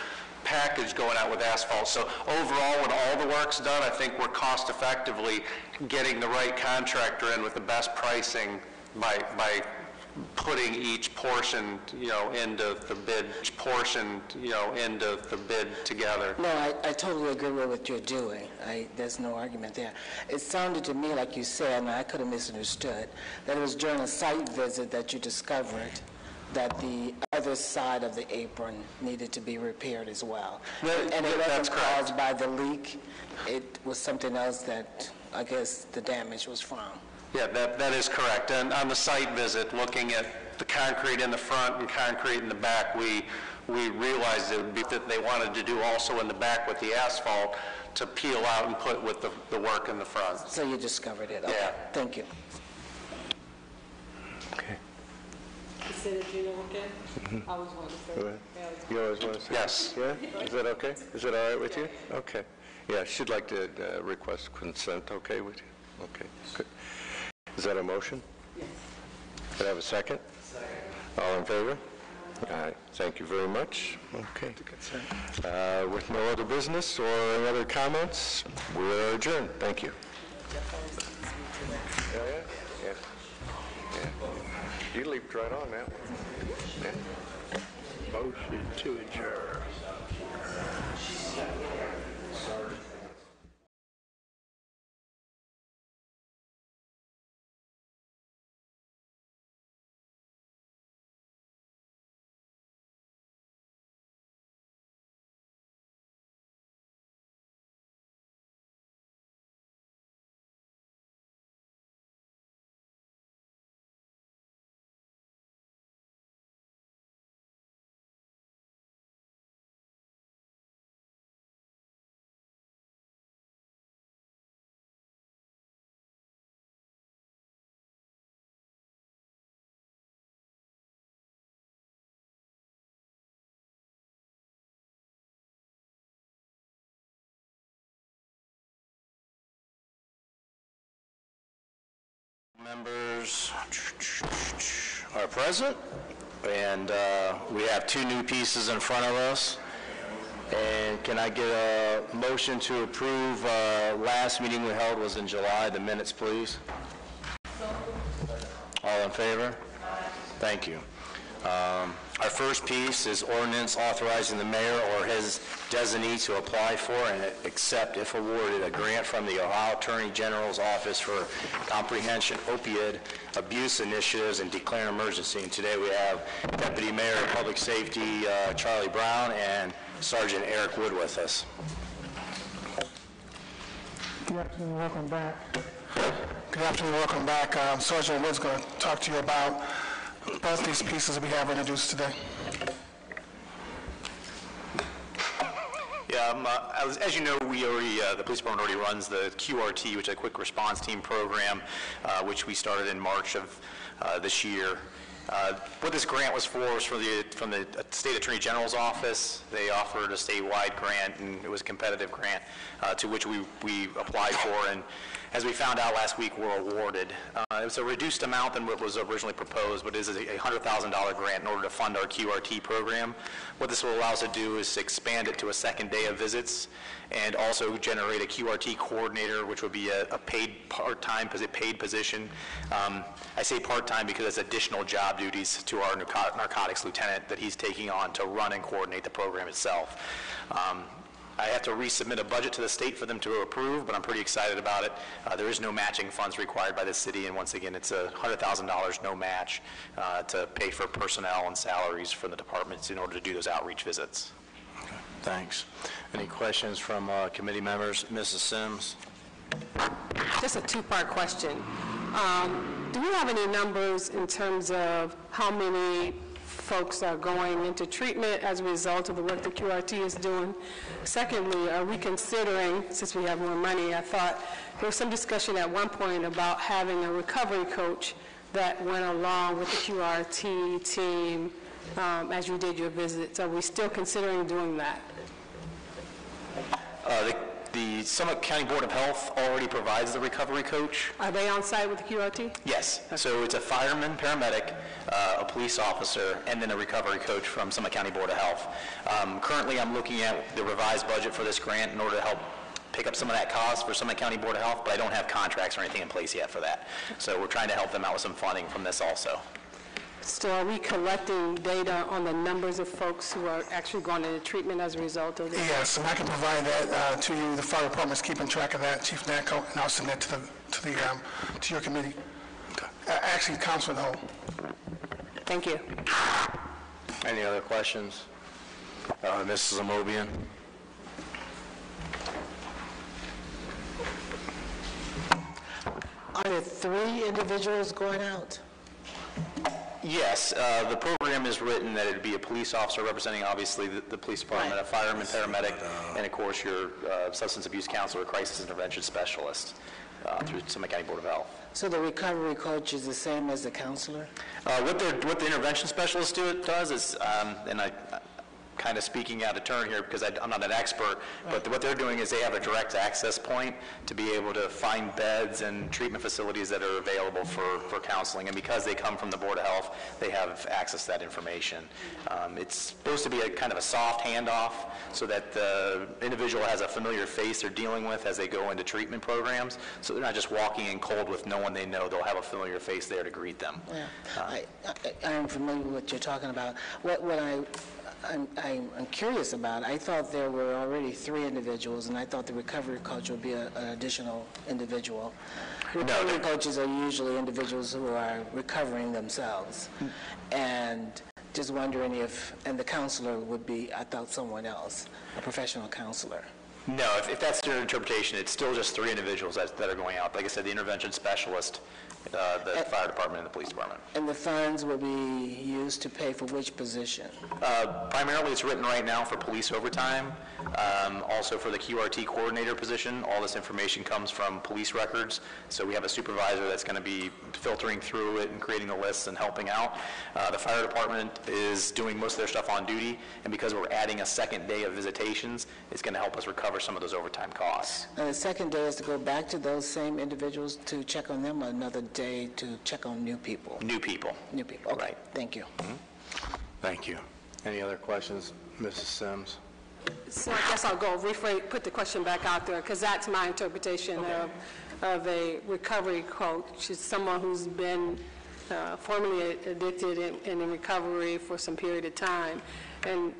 O: package going out with asphalt. So overall, when all the work's done, I think we're cost effectively getting the right contractor in with the best pricing by putting each portion, into the bid, into the bid together.
G: No, I totally agree with what you're doing. There's no argument there. It sounded to me like you said, and I could have misunderstood, that it was during a site visit that you discovered that the other side of the apron needed to be repaired as well. And it wasn't caused by the leak. It was something else that I guess the damage was from.
O: Yeah, that is correct. And on the site visit, looking at the concrete in the front and concrete in the back, we realized it would be that they wanted to do also in the back with the asphalt to peel out and put with the work in the front.
G: So you discovered it. Okay.
O: Yeah.
G: Thank you.
H: Okay.
M: You said it, Gino, okay? I always wanted to say.
H: Go ahead. You always want to say?
O: Yes.
H: Yeah? Is that okay? Is that all right with you? Okay. Yeah, she'd like to request consent, okay with you? Okay, good. Is that a motion? Yes. Could I have a second? Second. All in favor? All right, thank you very much. Okay. With no other business or any other comments, we are adjourned. Thank you. Yeah. You leaped right on that one. Yeah. Motion to adjourn.
N: Members are present, and we have two new pieces in front of us. And can I get a motion to approve last meeting we held was in July, the minutes, please? All in favor? Thank you. Our first piece is ordinance authorizing the mayor or his designee to apply for and accept, if awarded, a grant from the Ohio Attorney General's Office for Comprehensive Opioid Abuse Initiatives and declare an emergency. And today we have Deputy Mayor of Public Safety Charlie Brown and Sergeant Eric Wood with us.
P: Good afternoon, welcome back. Good afternoon, welcome back. Sergeant Wood's going to talk to you about both these pieces we have introduced today.
Q: Yeah, as you know, we already, the police department already runs the QRT, which is a quick response team program, which we started in March of this year. What this grant was for was from the State Attorney General's office. They offered a statewide grant, and it was a competitive grant to which we applied for. And as we found out last week, we're awarded. It was a reduced amount than what was originally proposed, but it is a $100,000 grant in order to fund our QRT program. What this will allow us to do is expand it to a second day of visits and also generate a QRT coordinator, which would be a paid part-time, paid position. I say part-time because it's additional job duties to our narcotics lieutenant that he's taking on to run and coordinate the program itself. I have to resubmit a budget to the state for them to approve, but I'm pretty excited about it. There is no matching funds required by the city, and once again, it's $100,000 no match to pay for personnel and salaries for the departments in order to do those outreach visits.
N: Okay, thanks. Any questions from committee members? Mrs. Sims?
M: Just a two-part question. Do we have any numbers in terms of how many folks are going into treatment as a result of the work the QRT is doing? Secondly, are we considering, since we have more money, I thought there was some discussion at one point about having a recovery coach that went along with the QRT team as you did your visits. Are we still considering doing that?
Q: The Summit County Board of Health already provides the recovery coach.
M: Are they on site with the QRT?
Q: Yes. Okay. So it's a fireman, paramedic, a police officer, and then a recovery coach from Summit County Board of Health. Currently, I'm looking at the revised budget for this grant in order to help pick up some of that cost for Summit County Board of Health, but I don't have contracts or anything in place yet for that. So we're trying to help them out with some funding from this also.
M: So are we collecting data on the numbers of folks who are actually going into treatment as a result of this?
P: Yes, and I can provide that to you. The fire department's keeping track of that, Chief Natco, and I'll submit to your committee. Okay. Actually, Council at whole.
M: Thank you.
N: Any other questions? Mrs. Amobian?
G: Are there 3 individuals going out?
Q: Yes, the program is written that it would be a police officer representing, obviously, the police department, right. A fireman, paramedic, and, of course, your substance abuse counselor, crisis intervention specialist through Summit County Board of Health.
G: So the recovery coach is the same as the counselor?
Q: What the intervention specialist does is, and kind of speaking out of turn here because I'm not an expert, but what they're doing is they have a direct access point to be able to find beds and treatment facilities that are available for counseling. And because they come from the Board of Health, they have access to that information. It's supposed to be a kind of a soft handoff so that the individual has a familiar face they're dealing with as they go into treatment programs. So they're not just walking in cold with no one they know. They'll have a familiar face there to greet them.
G: Yeah. I am familiar with what you're talking about. What I'm curious about, I thought there were already 3 individuals, and I thought the recovery coach would be an additional individual. Recovery coaches are usually individuals who are recovering themselves. And just wondering and the counselor would be, I thought, someone else, a professional counselor.
Q: No, if that's your interpretation, it's still just 3 individuals that are going out. Like I said, the intervention specialist, the fire department, and the police department.
G: And the funds will be used to pay for which position?
Q: Primarily, it's written right now for police overtime. Also for the QRT coordinator position, all this information comes from police records. So we have a supervisor that's going to be filtering through it and creating the lists and helping out. The fire department is doing most of their stuff on duty, and because we're adding a second day of visitations, it's going to help us recover some of those overtime costs.
G: And the second day is to go back to those same individuals to check on them, or another day to check on new people?
Q: New people.
G: New people, okay.
Q: Right.
G: Thank you.
A: Thank you. Any other questions, Mrs. Sims?
M: So I guess I'll put the question back out there, because that's my interpretation of a recovery coach. It's someone who's been formerly addicted and in recovery for some period of time. And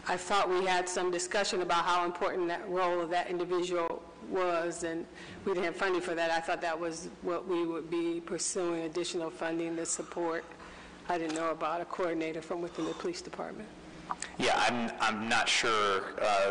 M: I thought we had some discussion about how important that role of that individual was, and we didn't have funding for that. I thought that was what we would be pursuing, additional funding to support. I didn't know about a coordinator from within the police department.
Q: Yeah, I'm not sure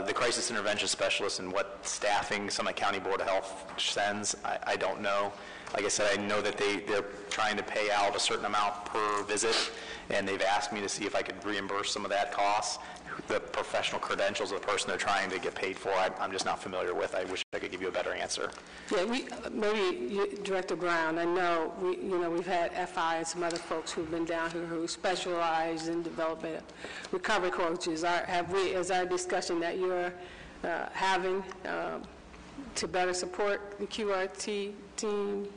Q: the crisis intervention specialist and what staffing Summit County Board of Health sends. I don't know. Like I said, I know that they're trying to pay out a certain amount per visit, and they've asked me to see if I could reimburse some of that cost. The professional credentials of the person they're trying to get paid for, I'm just not familiar with. I wish I could give you a better answer.
M: Yeah, maybe Director Brown, I know we've had FI and some other folks who've been down here who specialize in development recovery coaches. Is our discussion that you're having to better support the QRT team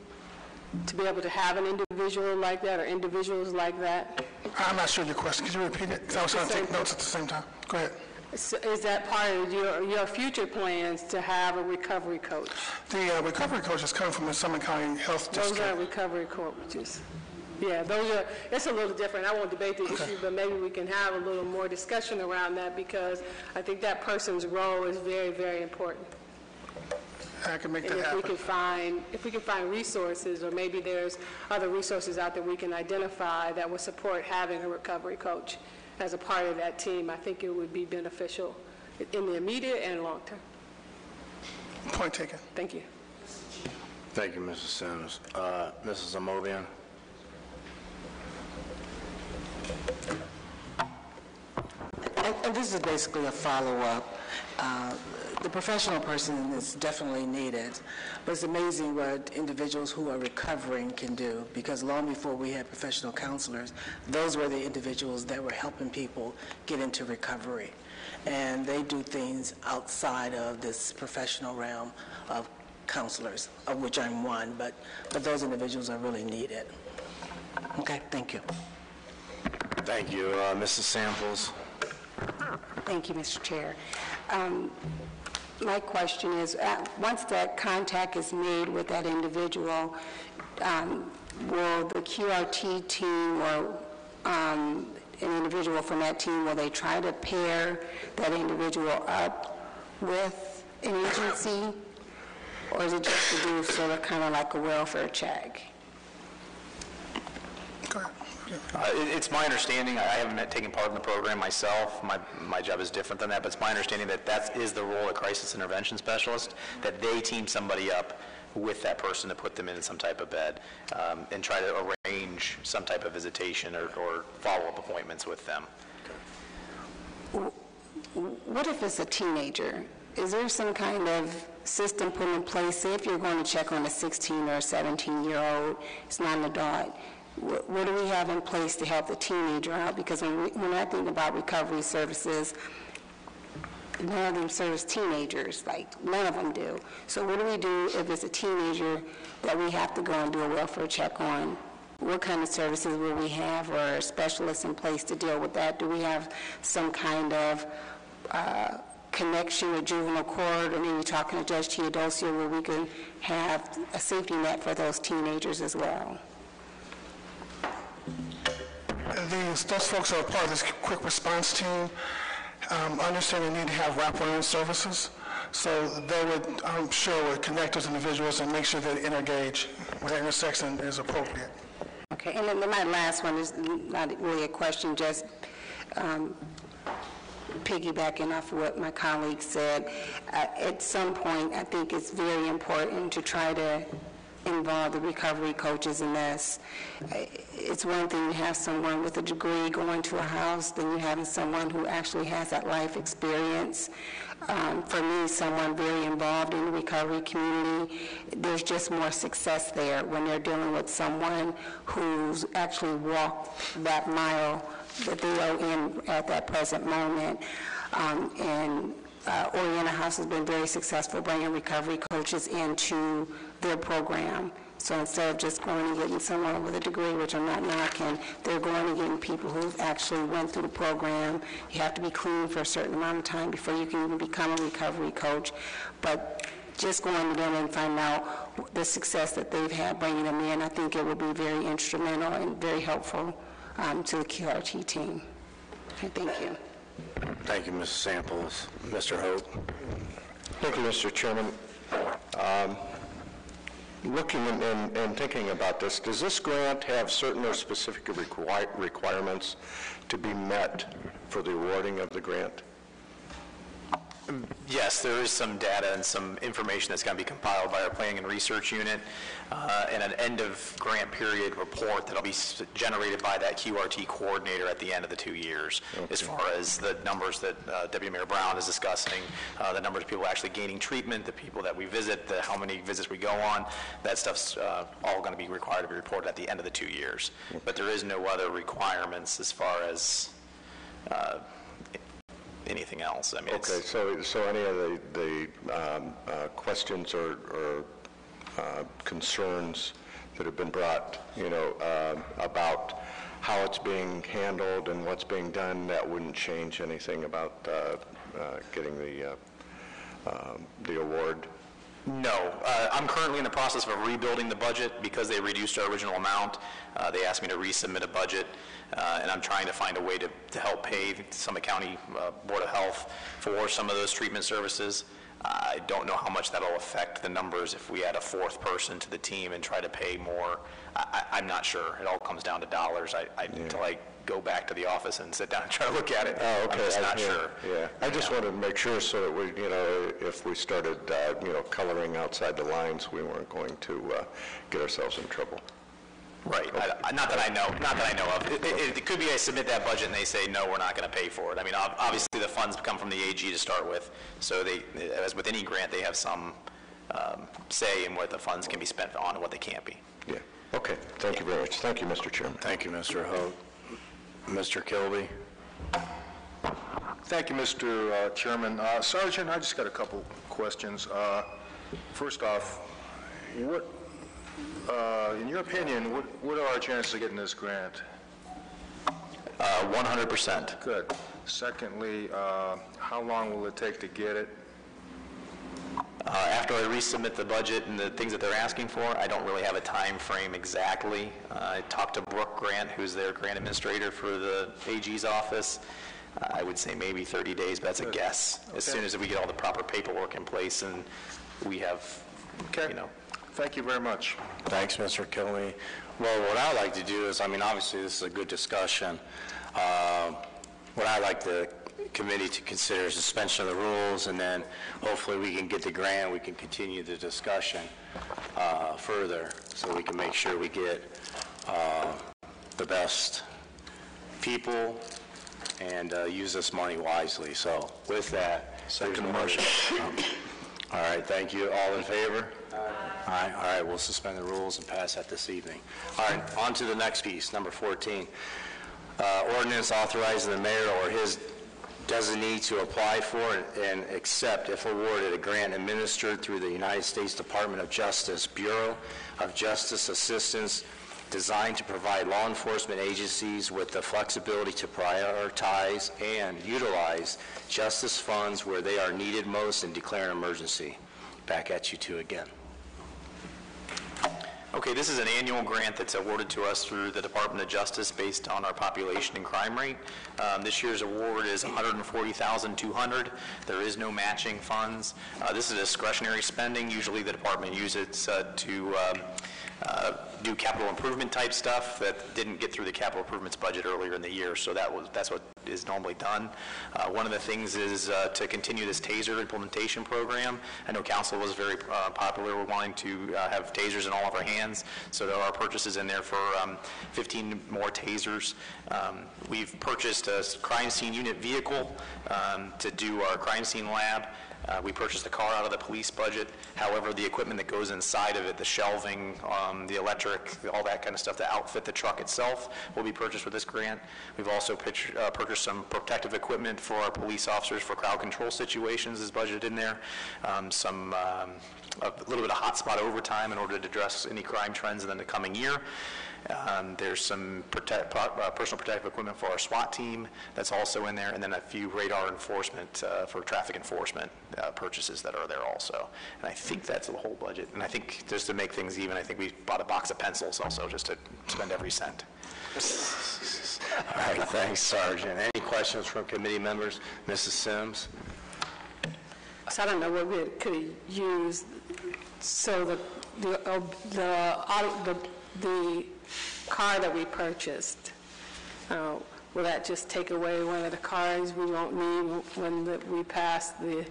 M: to be able to have an individual like that or individuals like that?
P: I'm not sure your question. Could you repeat it? 'Cause I was trying to take notes at the same time. Go ahead.
M: So is that part of your future plans to have a recovery coach?
P: The recovery coaches come from the Summit County Health District.
M: Those are recovery coaches. Yeah, it's a little different. I won't debate the issue, but maybe we can have a little more discussion around that, because I think that person's role is very, very important.
P: I can make that
M: and
P: happen.
M: If we can find resources, or maybe there's other resources out there we can identify that will support having a recovery coach as a part of that team, I think it would be beneficial in the immediate and long term.
P: Point taken.
M: Thank you.
A: Thank you, Mrs. Sims. Mrs. Amobian?
G: And this is basically a follow-up. The professional person is definitely needed, but it's amazing what individuals who are recovering can do, because long before we had professional counselors, those were the individuals that were helping people get into recovery. And they do things outside of this professional realm of counselors, of which I'm one, but those individuals are really needed. Okay, thank you.
A: Thank you. Mrs. Samples?
R: Thank you, Mr. Chair. My question is, once that contact is made with that individual, will the QRT team or an individual from that team, will they try to pair that individual up with an agency, or is it just to do sort of kind of like a welfare check?
P: Go ahead.
Q: It's my understanding, I haven't taken part in the program myself, my job is different than that, but it's my understanding that is the role of crisis intervention specialist, that they team somebody up with that person to put them in some type of bed and try to arrange some type of visitation or follow-up appointments with them.
R: What if it's a teenager? Is there some kind of system put in place? Say if you're going to check on a 16 or a 17-year-old, it's not an adult, what do we have in place to help the teenager out? Because when I think about recovery services, none of them service teenagers, like none of them do. So what do we do if it's a teenager that we have to go and do a welfare check on? What kind of services will we have, or specialists in place to deal with that? Do we have some kind of connection with juvenile court, or maybe talking to Judge Teodosia, where we can have a safety net for those teenagers as well?
P: Those folks are part of this quick response team. Understand they need to have wraparound services, so they would, I'm sure, would connect those individuals and make sure that they interengage when that intersection is appropriate.
R: Okay, and then my last one is not really a question, just piggybacking off of what my colleague said. At some point, I think it's very important to try to involve the recovery coaches in this. It's one thing to have someone with a degree going to a house than you having someone who actually has that life experience. For me, someone very involved in the recovery community, there's just more success there when they're dealing with someone who's actually walked that mile that they are in at that present moment. Oriental House has been very successful bringing recovery coaches into their program. So instead of just going and getting someone with a degree, which I'm not knocking, they're going and getting people who've actually went through the program. You have to be clean for a certain amount of time before you can even become a recovery coach. But just going to them and find out the success that they've had bringing them in, I think it will be very instrumental and very helpful to the QRT team. Okay, thank you.
H: Thank you, Mrs. Samples. Mr. Hope. Thank you, Mr. Chairman. Looking and thinking about this, does this grant have certain or specific requirements to be met for the awarding of the grant?
Q: Yes, there is some data and some information that's going to be compiled by our planning and research unit, and an end of grant period report that'll be generated by that QRT coordinator at the end of the 2 years. Okay. As far as the numbers that Deputy Mayor Brown is discussing, the numbers of people actually gaining treatment, the people that we visit, how many visits we go on, that stuff's all going to be required to be reported at the end of the 2 years. Okay. But there is no other requirements as far as anything else. I mean,
H: okay, so any of the questions or concerns that have been brought, about how it's being handled and what's being done, that wouldn't change anything about getting the award?
Q: No. I'm currently in the process of rebuilding the budget because they reduced our original amount. They asked me to resubmit a budget, and I'm trying to find a way to help pay Summit County Board of Health for some of those treatment services. I don't know how much that'll affect the numbers if we add a fourth person to the team and try to pay more. I'm not sure. It all comes down to dollars. Until I go back to the office and sit down and try to look at it.
H: Oh, okay.
Q: I'm just not sure.
H: Yeah. I just wanted to make sure so that we, if we started, coloring outside the lines, we weren't going to get ourselves in trouble.
Q: Right. Not that I know of. It could be I submit that budget and they say, no, we're not going to pay for it. I mean, obviously the funds come from the AG to start with, so they, as with any grant, they have some say in what the funds can be spent on and what they can't be.
H: Yeah. Okay. Thank you very much. Thank you, Mr. Chairman.
N: Thank you, Mr. Hope. Mr. Kilby.
J: Thank you, Mr. Chairman. Sergeant, I just got a couple questions. First off, what, in your opinion, what are our chances of getting this grant?
Q: 100%.
J: Good. Secondly, how long will it take to get it?
Q: After I resubmit the budget and the things that they're asking for, I don't really have a time frame exactly. I talked to Brooke Grant, who's their grant administrator for the AG's office. I would say maybe 30 days, but that's a guess. Okay. As soon as we get all the proper paperwork in place and we have,
J: Thank you very much.
N: Thanks, Mr. Kilby. Well, what I like to do is, obviously this is a good discussion. What I like the committee to consider suspension of the rules, and then hopefully we can get the grant, we can continue the discussion further, so we can make sure we get the best people and use this money wisely. So with that,
H: second motion.
N: All right, thank you. All in favor? Aye. Aye. All right, we'll suspend the rules and pass that this evening. All right, on to the next piece, number 14. Ordinance authorizing the mayor or his designee to apply for and accept, if awarded, a grant administered through the United States Department of Justice, Bureau of Justice Assistance, designed to provide law enforcement agencies with the flexibility to prioritize and utilize justice funds where they are needed most and declare an emergency. Back at you two again.
Q: Okay, this is an annual grant that's awarded to us through the Department of Justice based on our population and crime rate. This year's award is $140,200. There is no matching funds. This is discretionary spending. Usually the department uses it to do capital improvement type stuff that didn't get through the capital improvements budget earlier in the year, so that's what is normally done. One of the things is to continue this TASER implementation program. I know council was very popular. We're wanting to have TASERs in all of our hands, so there are purchases in there for 15 more TASERs. We've purchased a crime scene unit vehicle to do our crime scene lab. We purchased a car out of the police budget. However, the equipment that goes inside of it, the shelving, the electric, all that kind of stuff to outfit the truck itself will be purchased with this grant. We've also purchased some protective equipment for our police officers for crowd control situations is budgeted in there. A little bit of hotspot overtime in order to address any crime trends in the coming year. There's some personal protective equipment for our SWAT team that's also in there, and then a few radar enforcement for traffic enforcement purchases that are there also. And I think that's the whole budget. And I think just to make things even, I think we bought a box of pencils also just to spend every cent. All right, thanks, Sergeant. Any questions from committee members? Mrs. Sims?
M: So I don't know what we could use. So the car that we purchased, will that just take away one of the cars we won't need when we pass the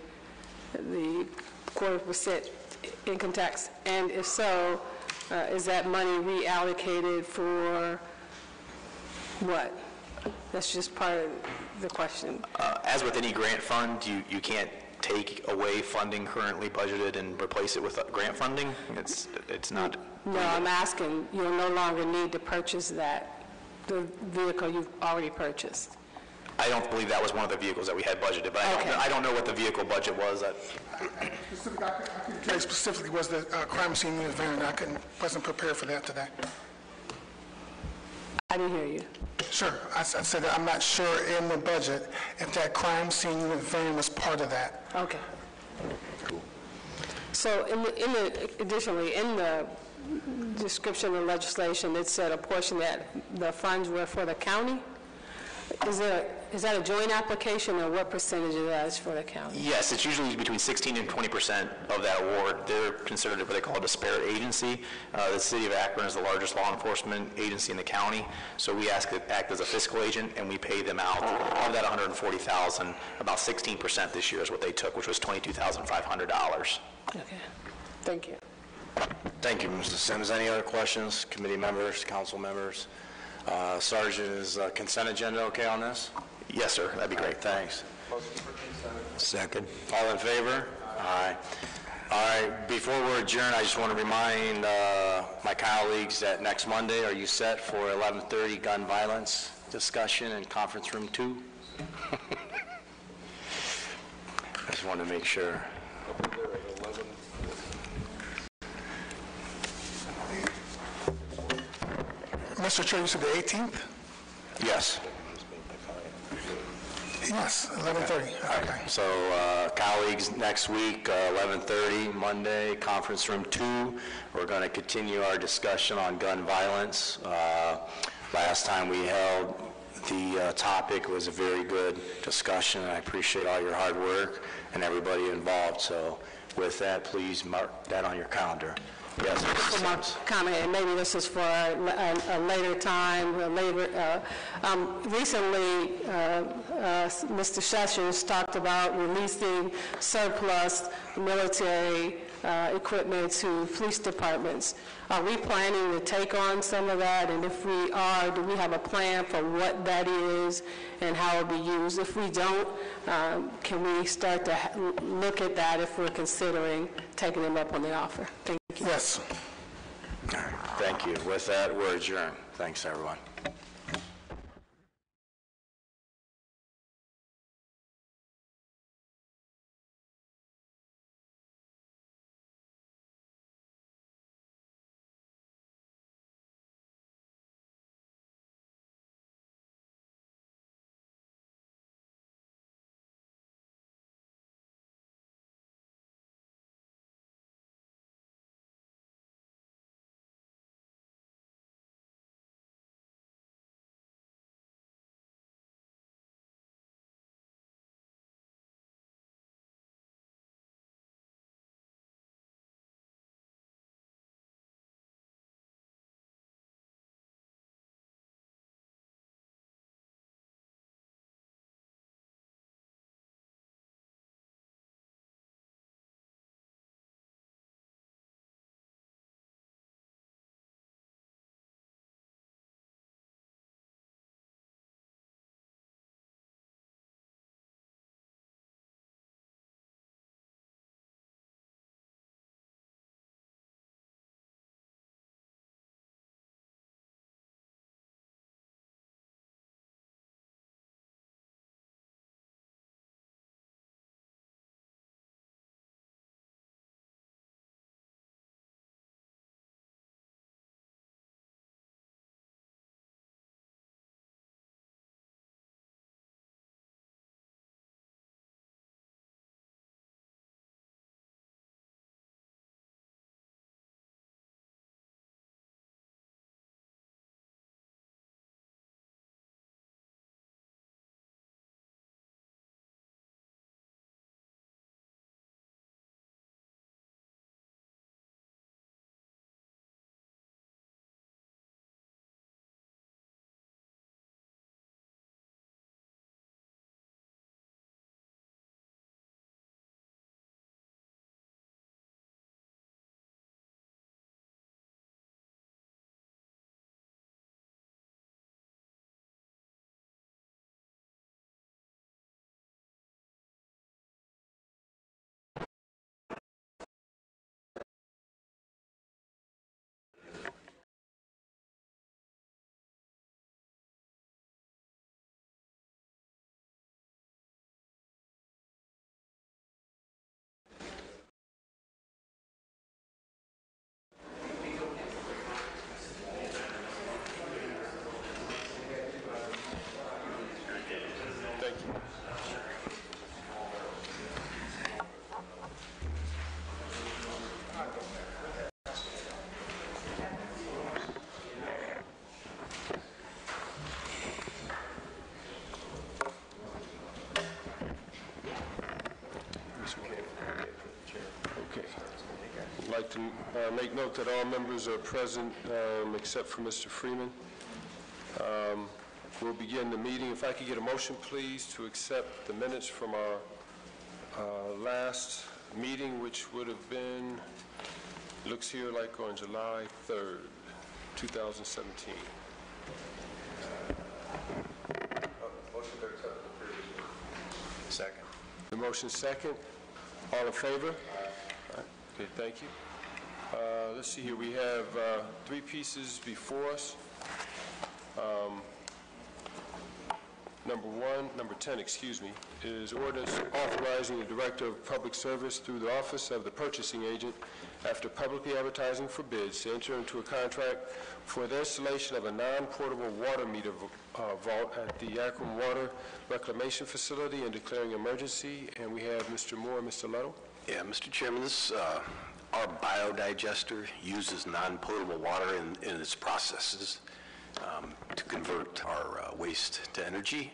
M: 0.25% income tax? And if so, is that money reallocated for what? That's just part of the question.
Q: As with any grant fund, you can't take away funding currently budgeted and replace it with grant funding. It's not.
M: No, I'm asking, you'll no longer need to purchase the vehicle you've already purchased.
Q: I don't believe that was one of the vehicles that we had budgeted, but I don't know what the vehicle budget was.
P: I can tell you specifically was the crime scene unit van. I wasn't prepared for that today.
M: I didn't hear you.
P: Sure. I said that I'm not sure in the budget if that crime scene unit van was part of that.
M: Okay. Cool. So additionally, in the description of legislation, it said a portion that the funds were for the county. Is that a joint application, or what percentage of that is for the county?
Q: Yes, it's usually between 16 and 20% of that award. They're considered what they call a disparate agency. The city of Akron is the largest law enforcement agency in the county, so we act as a fiscal agent, and we pay them out of that $140,000. About 16% this year is what they took, which was $22,500.
M: Okay, thank you.
N: Thank you, Mrs. Sims. Any other questions, committee members, council members? Sergeant, is consent agenda okay on this?
Q: Yes, sir. That'd be great.
N: Thanks.
L: Second.
N: All in favor? Aye. All right, before we're adjourned, I just want to remind my colleagues that next Monday, are you set for 11:30 gun violence discussion in conference room 2? I just want to make sure.
P: Mr. Chair, you said the 18th?
N: Yes.
P: Yes, 11:30. Okay.
N: So, colleagues, next week, 11:30, Monday, conference room 2. We're going to continue our discussion on gun violence. Last time we held the topic was a very good discussion, and I appreciate all your hard work and everybody involved. So, with that, please mark that on your calendar. Yes,
M: For my comment, and maybe this is for a later time, recently, Mr. Sessions talked about releasing surplus military equipment to police departments. Are we planning to take on some of that? And if we are, do we have a plan for what that is and how it will be used? If we don't, can we start to look at that if we're considering taking them up on the offer? Thank you.
R: Thank you.
P: Yes.
Q: Thank you. With that, we're adjourned. Thanks, everyone.
F: I'd like to make note that all members are present except for Mr. Freeman. We'll begin the meeting. If I could get a motion, please, to accept the minutes from our last meeting, which would have been, looks here like on July 3rd, 2017.
J: Motion to accept the previous one.
Q: Second.
F: The motion second. All in favor? Okay, thank you. Let's see here. We have three pieces before us. Number 10, is ordinance authorizing the Director of Public Service through the Office of the Purchasing Agent, after publicly advertising for bids, to enter into a contract for the installation of a non-portable water meter vault at the Akron Water Reclamation Facility and declaring emergency. And we have Mr. Moore and Mr. Little.
N: Yeah, Mr. Chairman, this, our biodigester uses non-potable water in its processes to convert our waste to energy,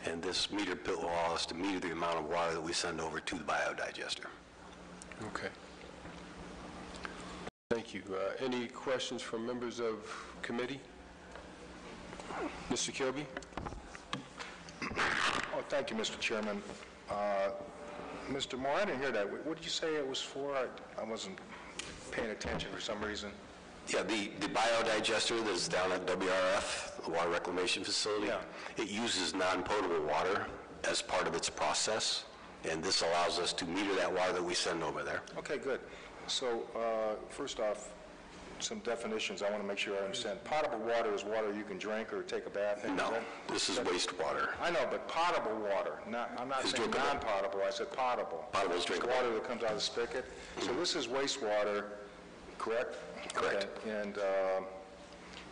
N: and this meter pit will allow us to meter the amount of water that we send over to the biodigester.
F: Okay. Thank you. Any questions from members of committee? Mr. Kirby?
J: Oh, thank you, Mr. Chairman. Mr. Moore, I didn't hear that. What did you say it was for? I wasn't paying attention for some reason.
N: Yeah, the biodigester that's down at WRF, the Water Reclamation Facility, it uses non-potable water as part of its process, and this allows us to meter that water that we send over there.
J: Okay, good. So, first off, some definitions I want to make sure I understand. Potable water is water you can drink or take a bath in?
N: No, this is wastewater.
J: I know, but potable water, I'm not saying non-potable, I said potable.
N: Potable is drinkable.
J: Water that comes out of the spigot. So this is wastewater, correct?
N: Correct.
J: Okay. And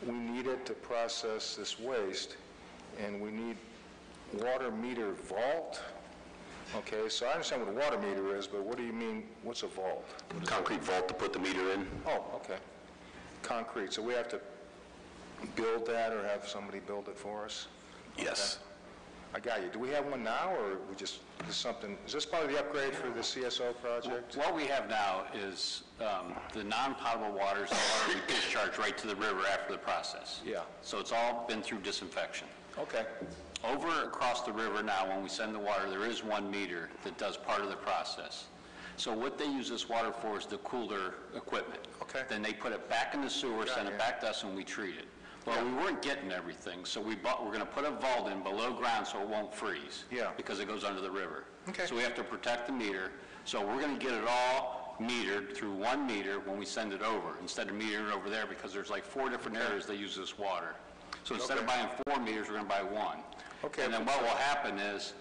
J: we need it to process this waste, and we need water meter vault. Okay, so I understand what a water meter is, but what do you mean, what's a vault?
N: Concrete vault to put the meter in.
J: Oh, okay. Concrete, so we have to build that or have somebody build it for us?
N: Yes.
J: Okay. I got you. Do we have one now, or we just, is this part of the upgrade for the CSO project?
S: What we have now is the non-potable water is the water we discharge right to the river after the process.
J: Yeah.
S: So it's all been through disinfection.
J: Okay.
S: Over across the river now, when we send the water, there is one meter that does part of the process. So what they use this water for is to cool their equipment.
J: Okay.
S: Then they put it back in the sewer, send it back to us, and we treat it. Well, we weren't getting everything, so we're going to put a vault in below ground so it won't freeze.
J: Yeah.
S: Because it goes under the river.
J: Okay.
S: So we have to protect the meter. So we're going to get it all metered through one meter when we send it over, instead of metering it over there, because there's like 4 different areas they use this water. So instead of buying 4 meters, we're going to buy 1.
J: Okay.
S: And then what will happen is,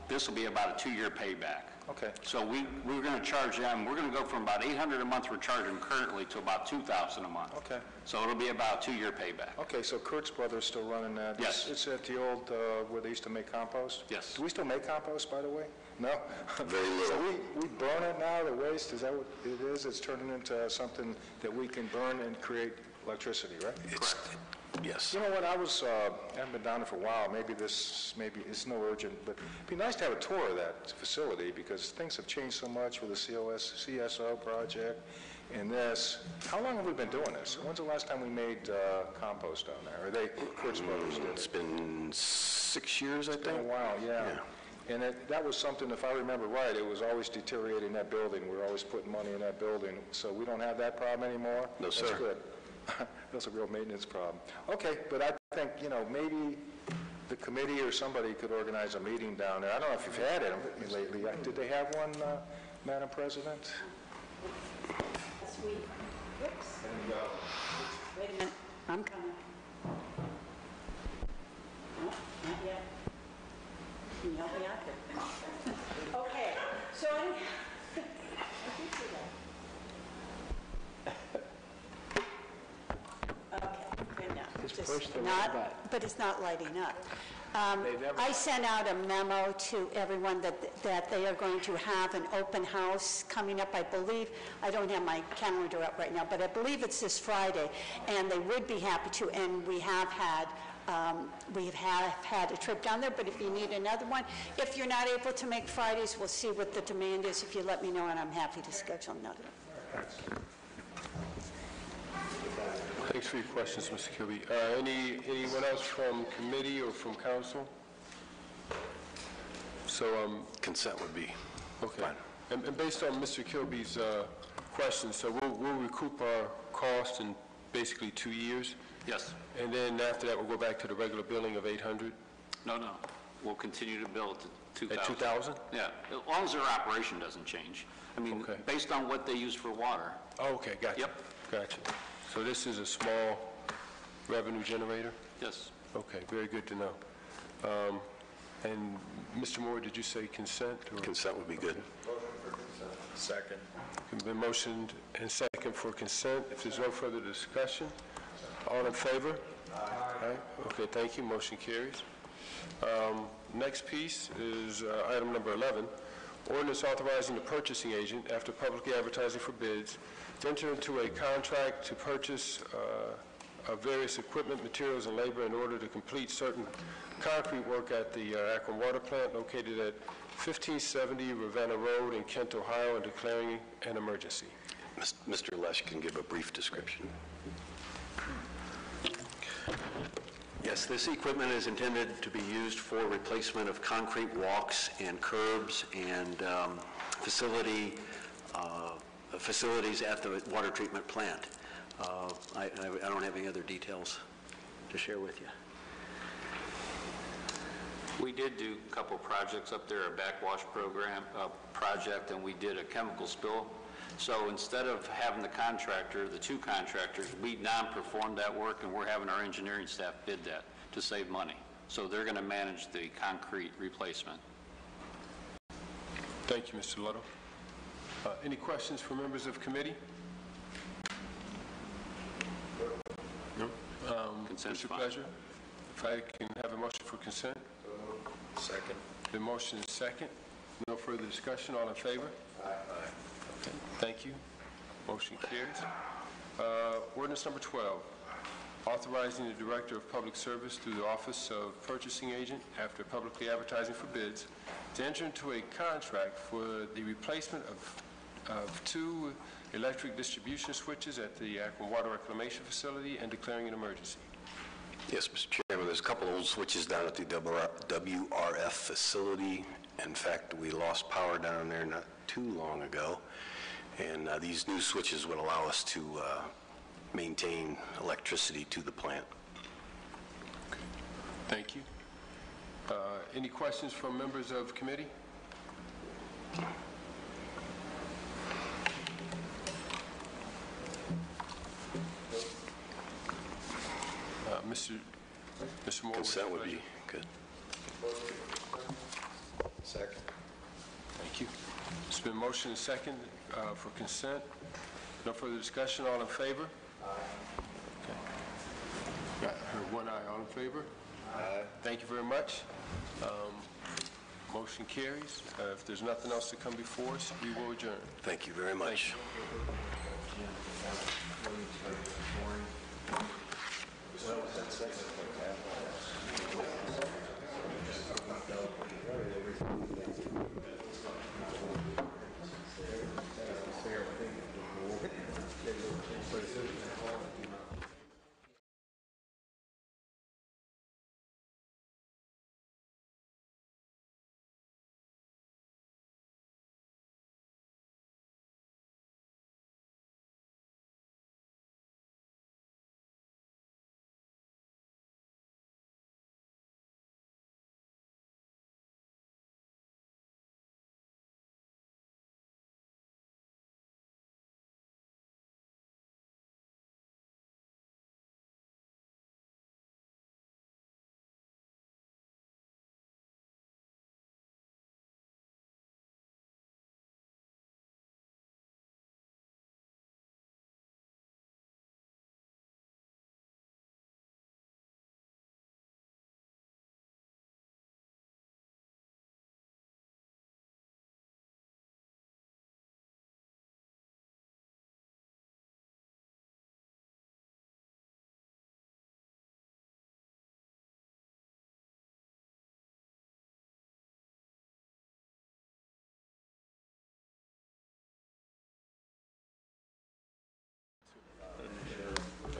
S: this will be about a 2-year payback.
J: Okay.
S: So we're going to charge them, we're going to go from about $800 a month we're charging currently to about $2,000 a month.
J: Okay.
S: So it'll be about a 2-year payback.
J: Okay, so Kurt's brother's still running that?
S: Yes.
J: It's at the old, where they used to make compost?
S: Yes.
J: Do we still make compost, by the way? No?
N: Very little.
J: So we burn it now, the waste, is that what it is? It's turning into something that we can burn and create electricity, right?
N: Yes.
J: You know what, I haven't been down there for a while, maybe it's no urgent, but it'd be nice to have a tour of that facility, because things have changed so much with the CSO project and this. How long have we been doing this? When's the last time we made compost down there? Or Kurt's brothers did?
N: It's been 6 years, I think.
J: It's been a while, yeah. And that was something, if I remember right, it was always deteriorating that building. We were always putting money in that building, so we don't have that problem anymore?
N: No, sir.
J: That's good. That's a real maintenance problem. Okay, but I think, maybe the committee or somebody could organize a meeting down there. I don't know if you've had it lately. Did they have one, Madam President?
T: This week. Whoops. Wait a minute, I'm coming. No, not yet. Can you help me out here? Okay, so but it's not lighting up. I sent out a memo to everyone that they are going to have an open house coming up, I believe. I don't have my calendar up right now, but I believe it's this Friday, and they would be happy to, and we have had a trip down there, but if you need another one, if you're not able to make Fridays, we'll see what the demand is. If you let me know, and I'm happy to schedule another.
F: Thanks for your questions, Mr. Kilby. Anyone else from committee or from council? So,
N: consent would be
F: okay.
N: fine.
F: And based on Mr. Kilby's questions, so we'll recoup our cost in basically 2 years?
S: Yes.
F: And then after that, we'll go back to the regular billing of 800?
S: No. We'll continue to bill to 2,000.
F: At 2,000?
S: Yeah, as long as their operation doesn't change. I mean, based on what they use for water.
F: Oh, okay, gotcha.
S: Yep.
F: Gotcha. So this is a small revenue generator?
S: Yes.
F: Okay, very good to know. And Mr. Moore, did you say consent? Or?
N: Consent would be good.
J: Motion for consent. Second.
F: It's been motioned and second for consent. If there's no further discussion, all in favor? Aye. Okay, thank you. Motion carries. Next piece is item number 11, ordinance authorizing the purchasing agent, after publicly advertising for bids, to enter into a contract to purchase of various equipment, materials, and labor in order to complete certain concrete work at the Akron Water Plant located at 1570 Ravenna Road in Kent, Ohio, and declaring an emergency.
N: Mr. Lesh can give a brief description. Yes, this equipment is intended to be used for replacement of concrete walks and curbs and facilities at the water treatment plant. I don't have any other details to share with you.
S: We did do a couple projects up there, a backwash program project, and we did a chemical spill
Q: So instead of having the contractor, the two contractors, we non-perform that work, and we're having our engineering staff bid that to save money. So they're going to manage the concrete replacement.
F: Thank you, Mr. Little. Any questions from members of committee? No?
Q: Consent's
F: Mr.
Q: fine.
F: Pleasure, if I can have a motion for consent?
N: Second.
F: The motion is second. No further discussion. All in favor? Aye. Okay, thank you. Motion carries. Ordinance number 12, authorizing the Director of Public Service through the Office of Purchasing Agent, after publicly advertising for bids, to enter into a contract for the replacement of 2 electric distribution switches at the Akron Water Reclamation Facility and declaring an emergency.
N: Yes, Mr. Chairman, there's a couple old switches down at the WRF facility. In fact, we lost power down there not too long ago, and these new switches would allow us to maintain electricity to the plant.
F: Okay. Thank you. Any questions from members of committee? Mr. Moore?
N: Consent would be good.
F: Second. Thank you. It's been motion and second for consent. No further discussion. All in favor? Aye. Okay. Heard one aye. All in favor? Aye. Thank you very much. Motion carries. If there's nothing else to come before us, we will adjourn.
N: Thank you very much.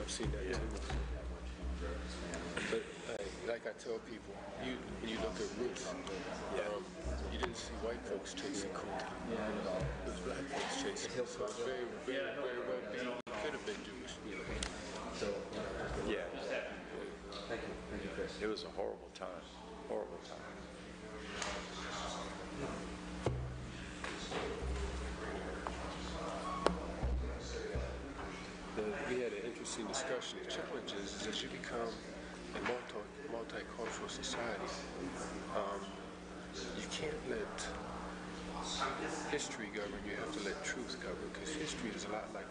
F: I've seen that too. But like I tell people, when you look at roots, you didn't see white folks chasing cool. It was black folks chasing. So it's very, very, very well be. He could have been Jewish.
L: Yeah. Thank you. Thank you, Chris. It was a horrible time. Horrible time.
F: We had an interesting discussion. The challenge is as you become a multicultural society, you can't let history govern. You have to let truth govern, because history is a lot like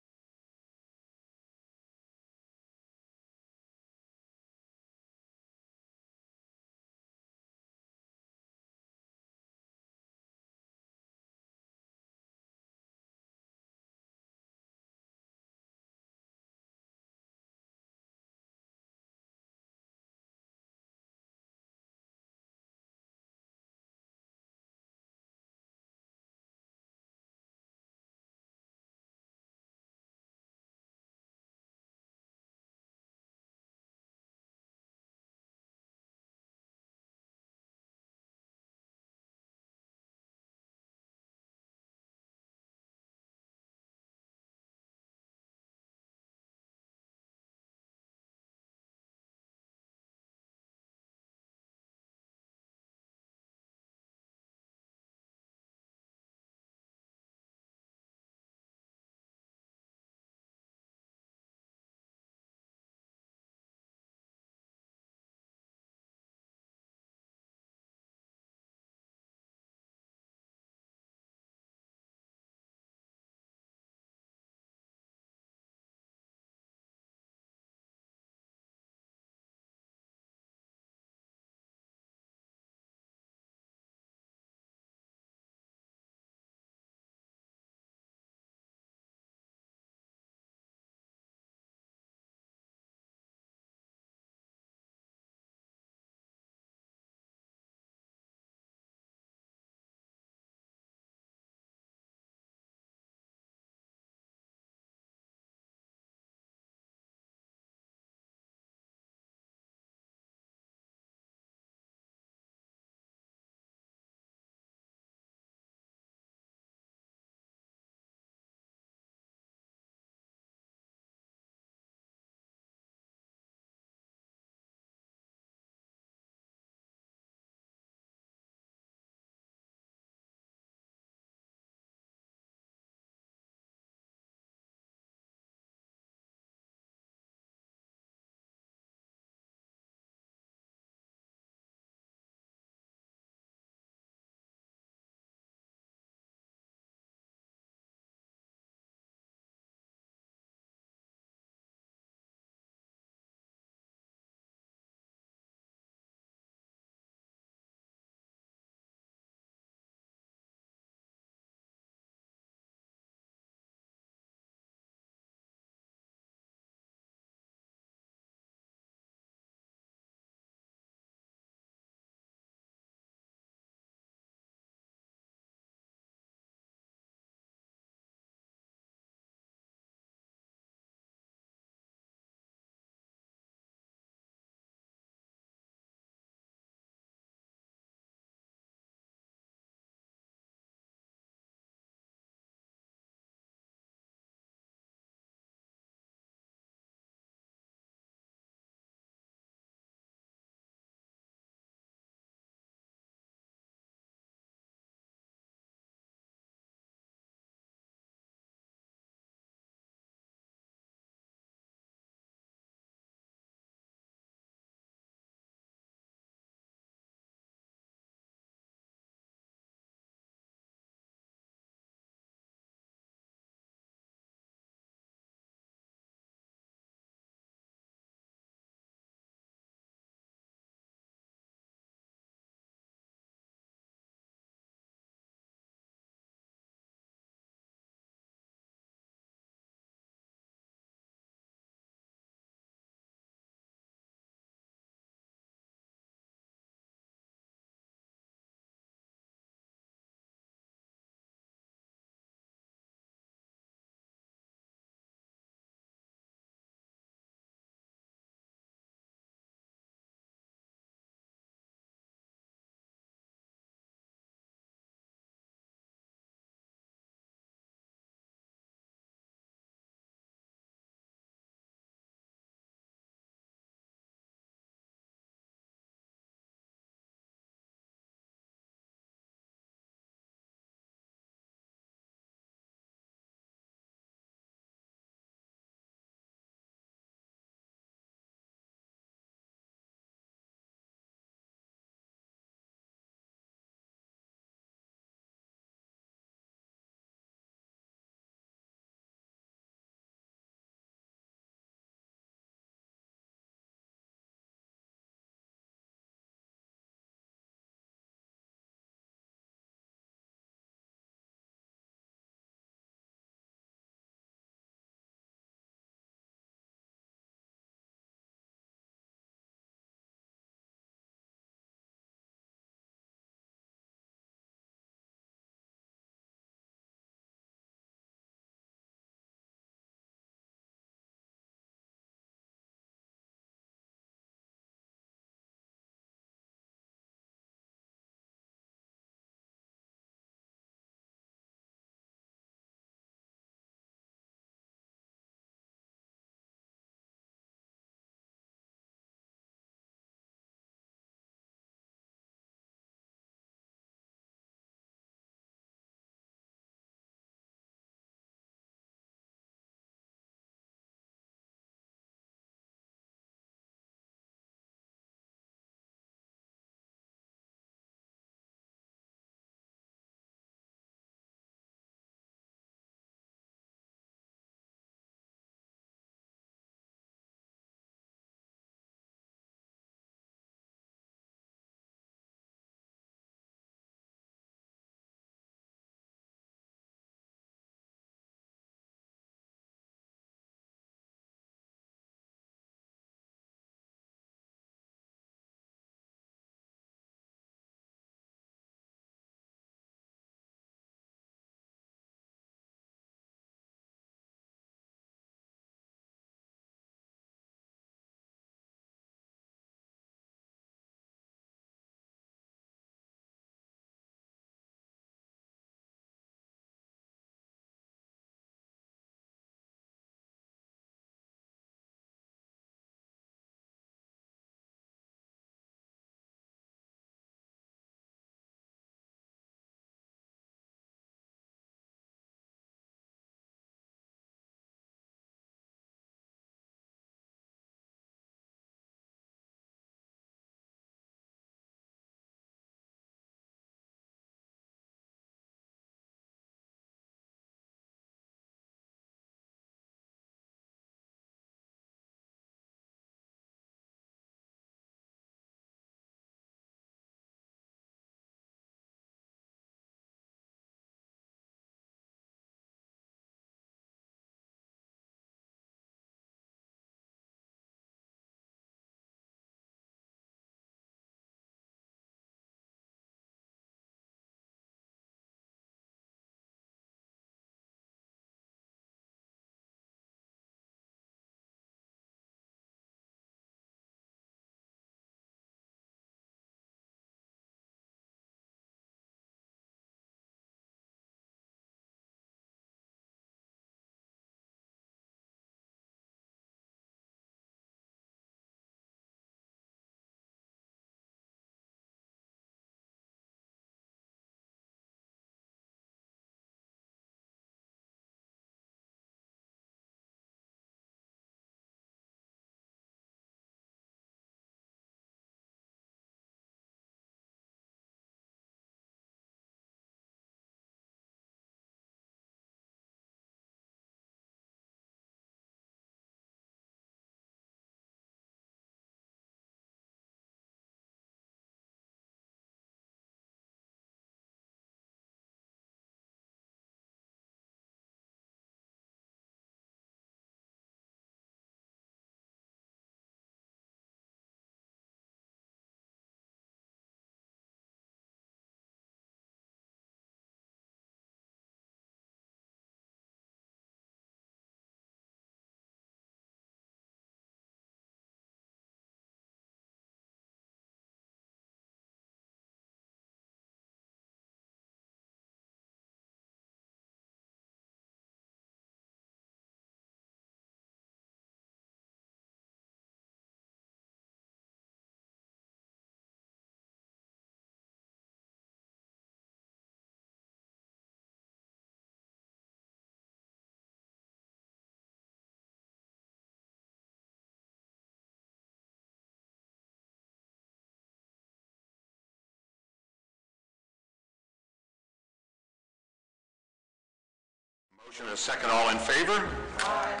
J: Motion and a second. All in favor? Aye.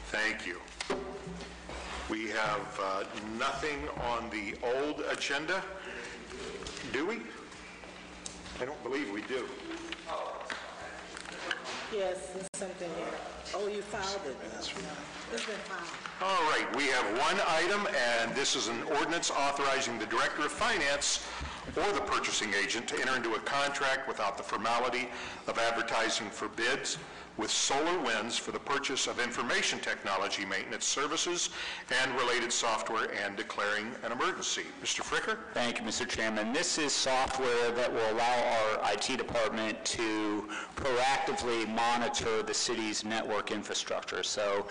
J: Thank you. We have nothing on the old agenda, do we? I don't believe we do.
G: Yes, there's something here. Oh, you filed it. It's been filed.
J: All right, we have one item, and this is an ordinance authorizing the Director of Finance or the purchasing agent to enter into a contract without the formality of advertising for bids with Solar Winds for the purchase of information technology maintenance services and related software and declaring an emergency. Mr. Fricker?
Q: Thank you, Mr. Chairman. This is software that will allow our IT department to proactively monitor the city's network infrastructure. So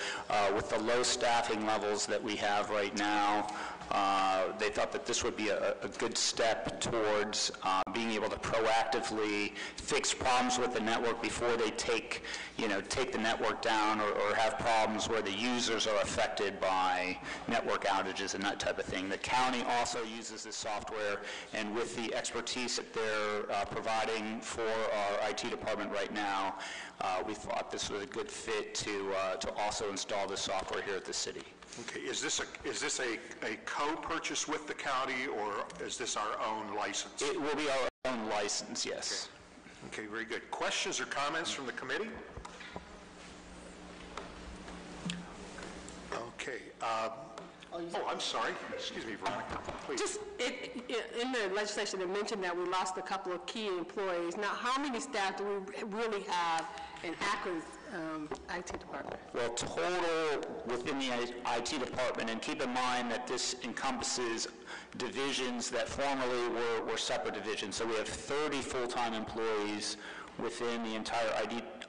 Q: with the low staffing levels that we have right now, they thought that this would be a good step towards being able to proactively fix problems with the network before they take the network down or have problems where the users are affected by network outages and that type of thing. The county also uses this software, and with the expertise that they're providing for our IT department right now, we thought this was a good fit to also install this software here at the city.
J: Okay, is this a co-purchase with the county, or is this our own license?
Q: It will be our own license, yes.
J: Okay, very good. Questions or comments from the committee? Okay. I'm sorry. Excuse me, Veronica, please.
M: Just in the legislation, it mentioned that we lost a couple of key employees. Now, how many staff do we really have in Akron's IT department?
Q: Well, total within the IT department, and keep in mind that this encompasses divisions that formerly were separate divisions. So we have 30 full-time employees within the entire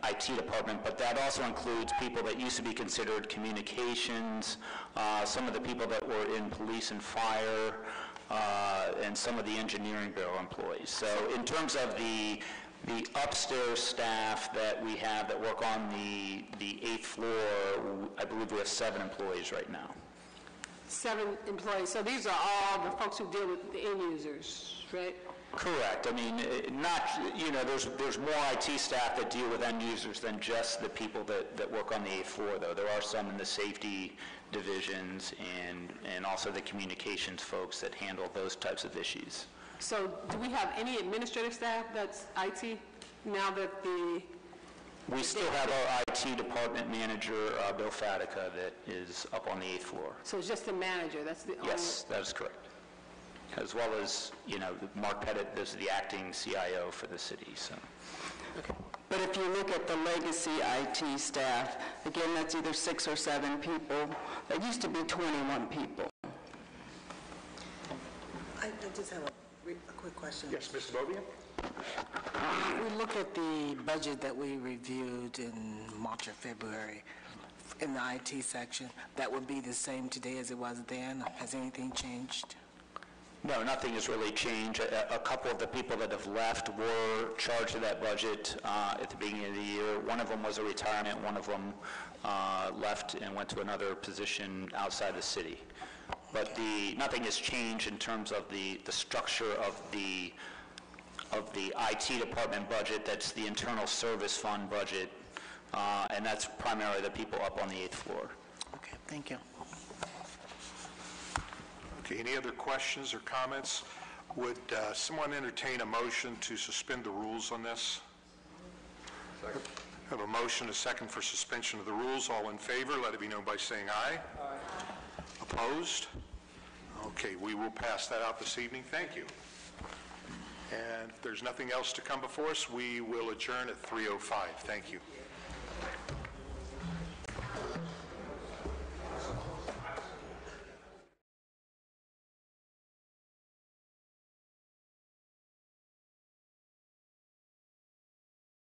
Q: IT department, but that also includes people that used to be considered communications, some of the people that were in police and fire, and some of the engineering bureau employees. So in terms of the upstairs staff that we have that work on the 8th floor, I believe we have 7 employees right now.
M: 7 employees. So these are all the folks who deal with the end users, right?
Q: Correct. I mean, there's more IT staff that deal with end users than just the people that work on the 8th floor, though. There are some in the safety divisions and also the communications folks that handle those types of issues.
M: So do we have any administrative staff that's IT now that
Q: We still have our IT department manager, Bill Fatica, that is up on the 8th floor.
M: So it's just the manager, that's the only...
Q: Yes, that is correct. As well as, Mark Pettit is the acting CIO for the city, so.
U: Okay. But if you look at the legacy IT staff, again, that's either 6 or 7 people. That used to be 21 people.
G: I just have a quick question.
J: Yes, Ms. Bovian?
G: We look at the budget that we reviewed in March or February in the IT section. That would be the same today as it was then? Has anything changed?
Q: No, nothing has really changed. A couple of the people that have left were charged to that budget at the beginning of the year. One of them was a retirement. One of them left and went to another position outside the city. But nothing has changed in terms of the structure of the IT department budget. That's the internal service fund budget, and that's primarily the people up on the 8th floor.
G: Okay, thank you.
J: Okay, any other questions or comments? Would someone entertain a motion to suspend the rules on this? Second. I have a motion, a second for suspension of the rules. All in favor, let it be known by saying aye. Aye. Opposed? Okay, we will pass that out this evening. Thank you. And if there's nothing else to come before us, we will adjourn at 3:05. Thank you.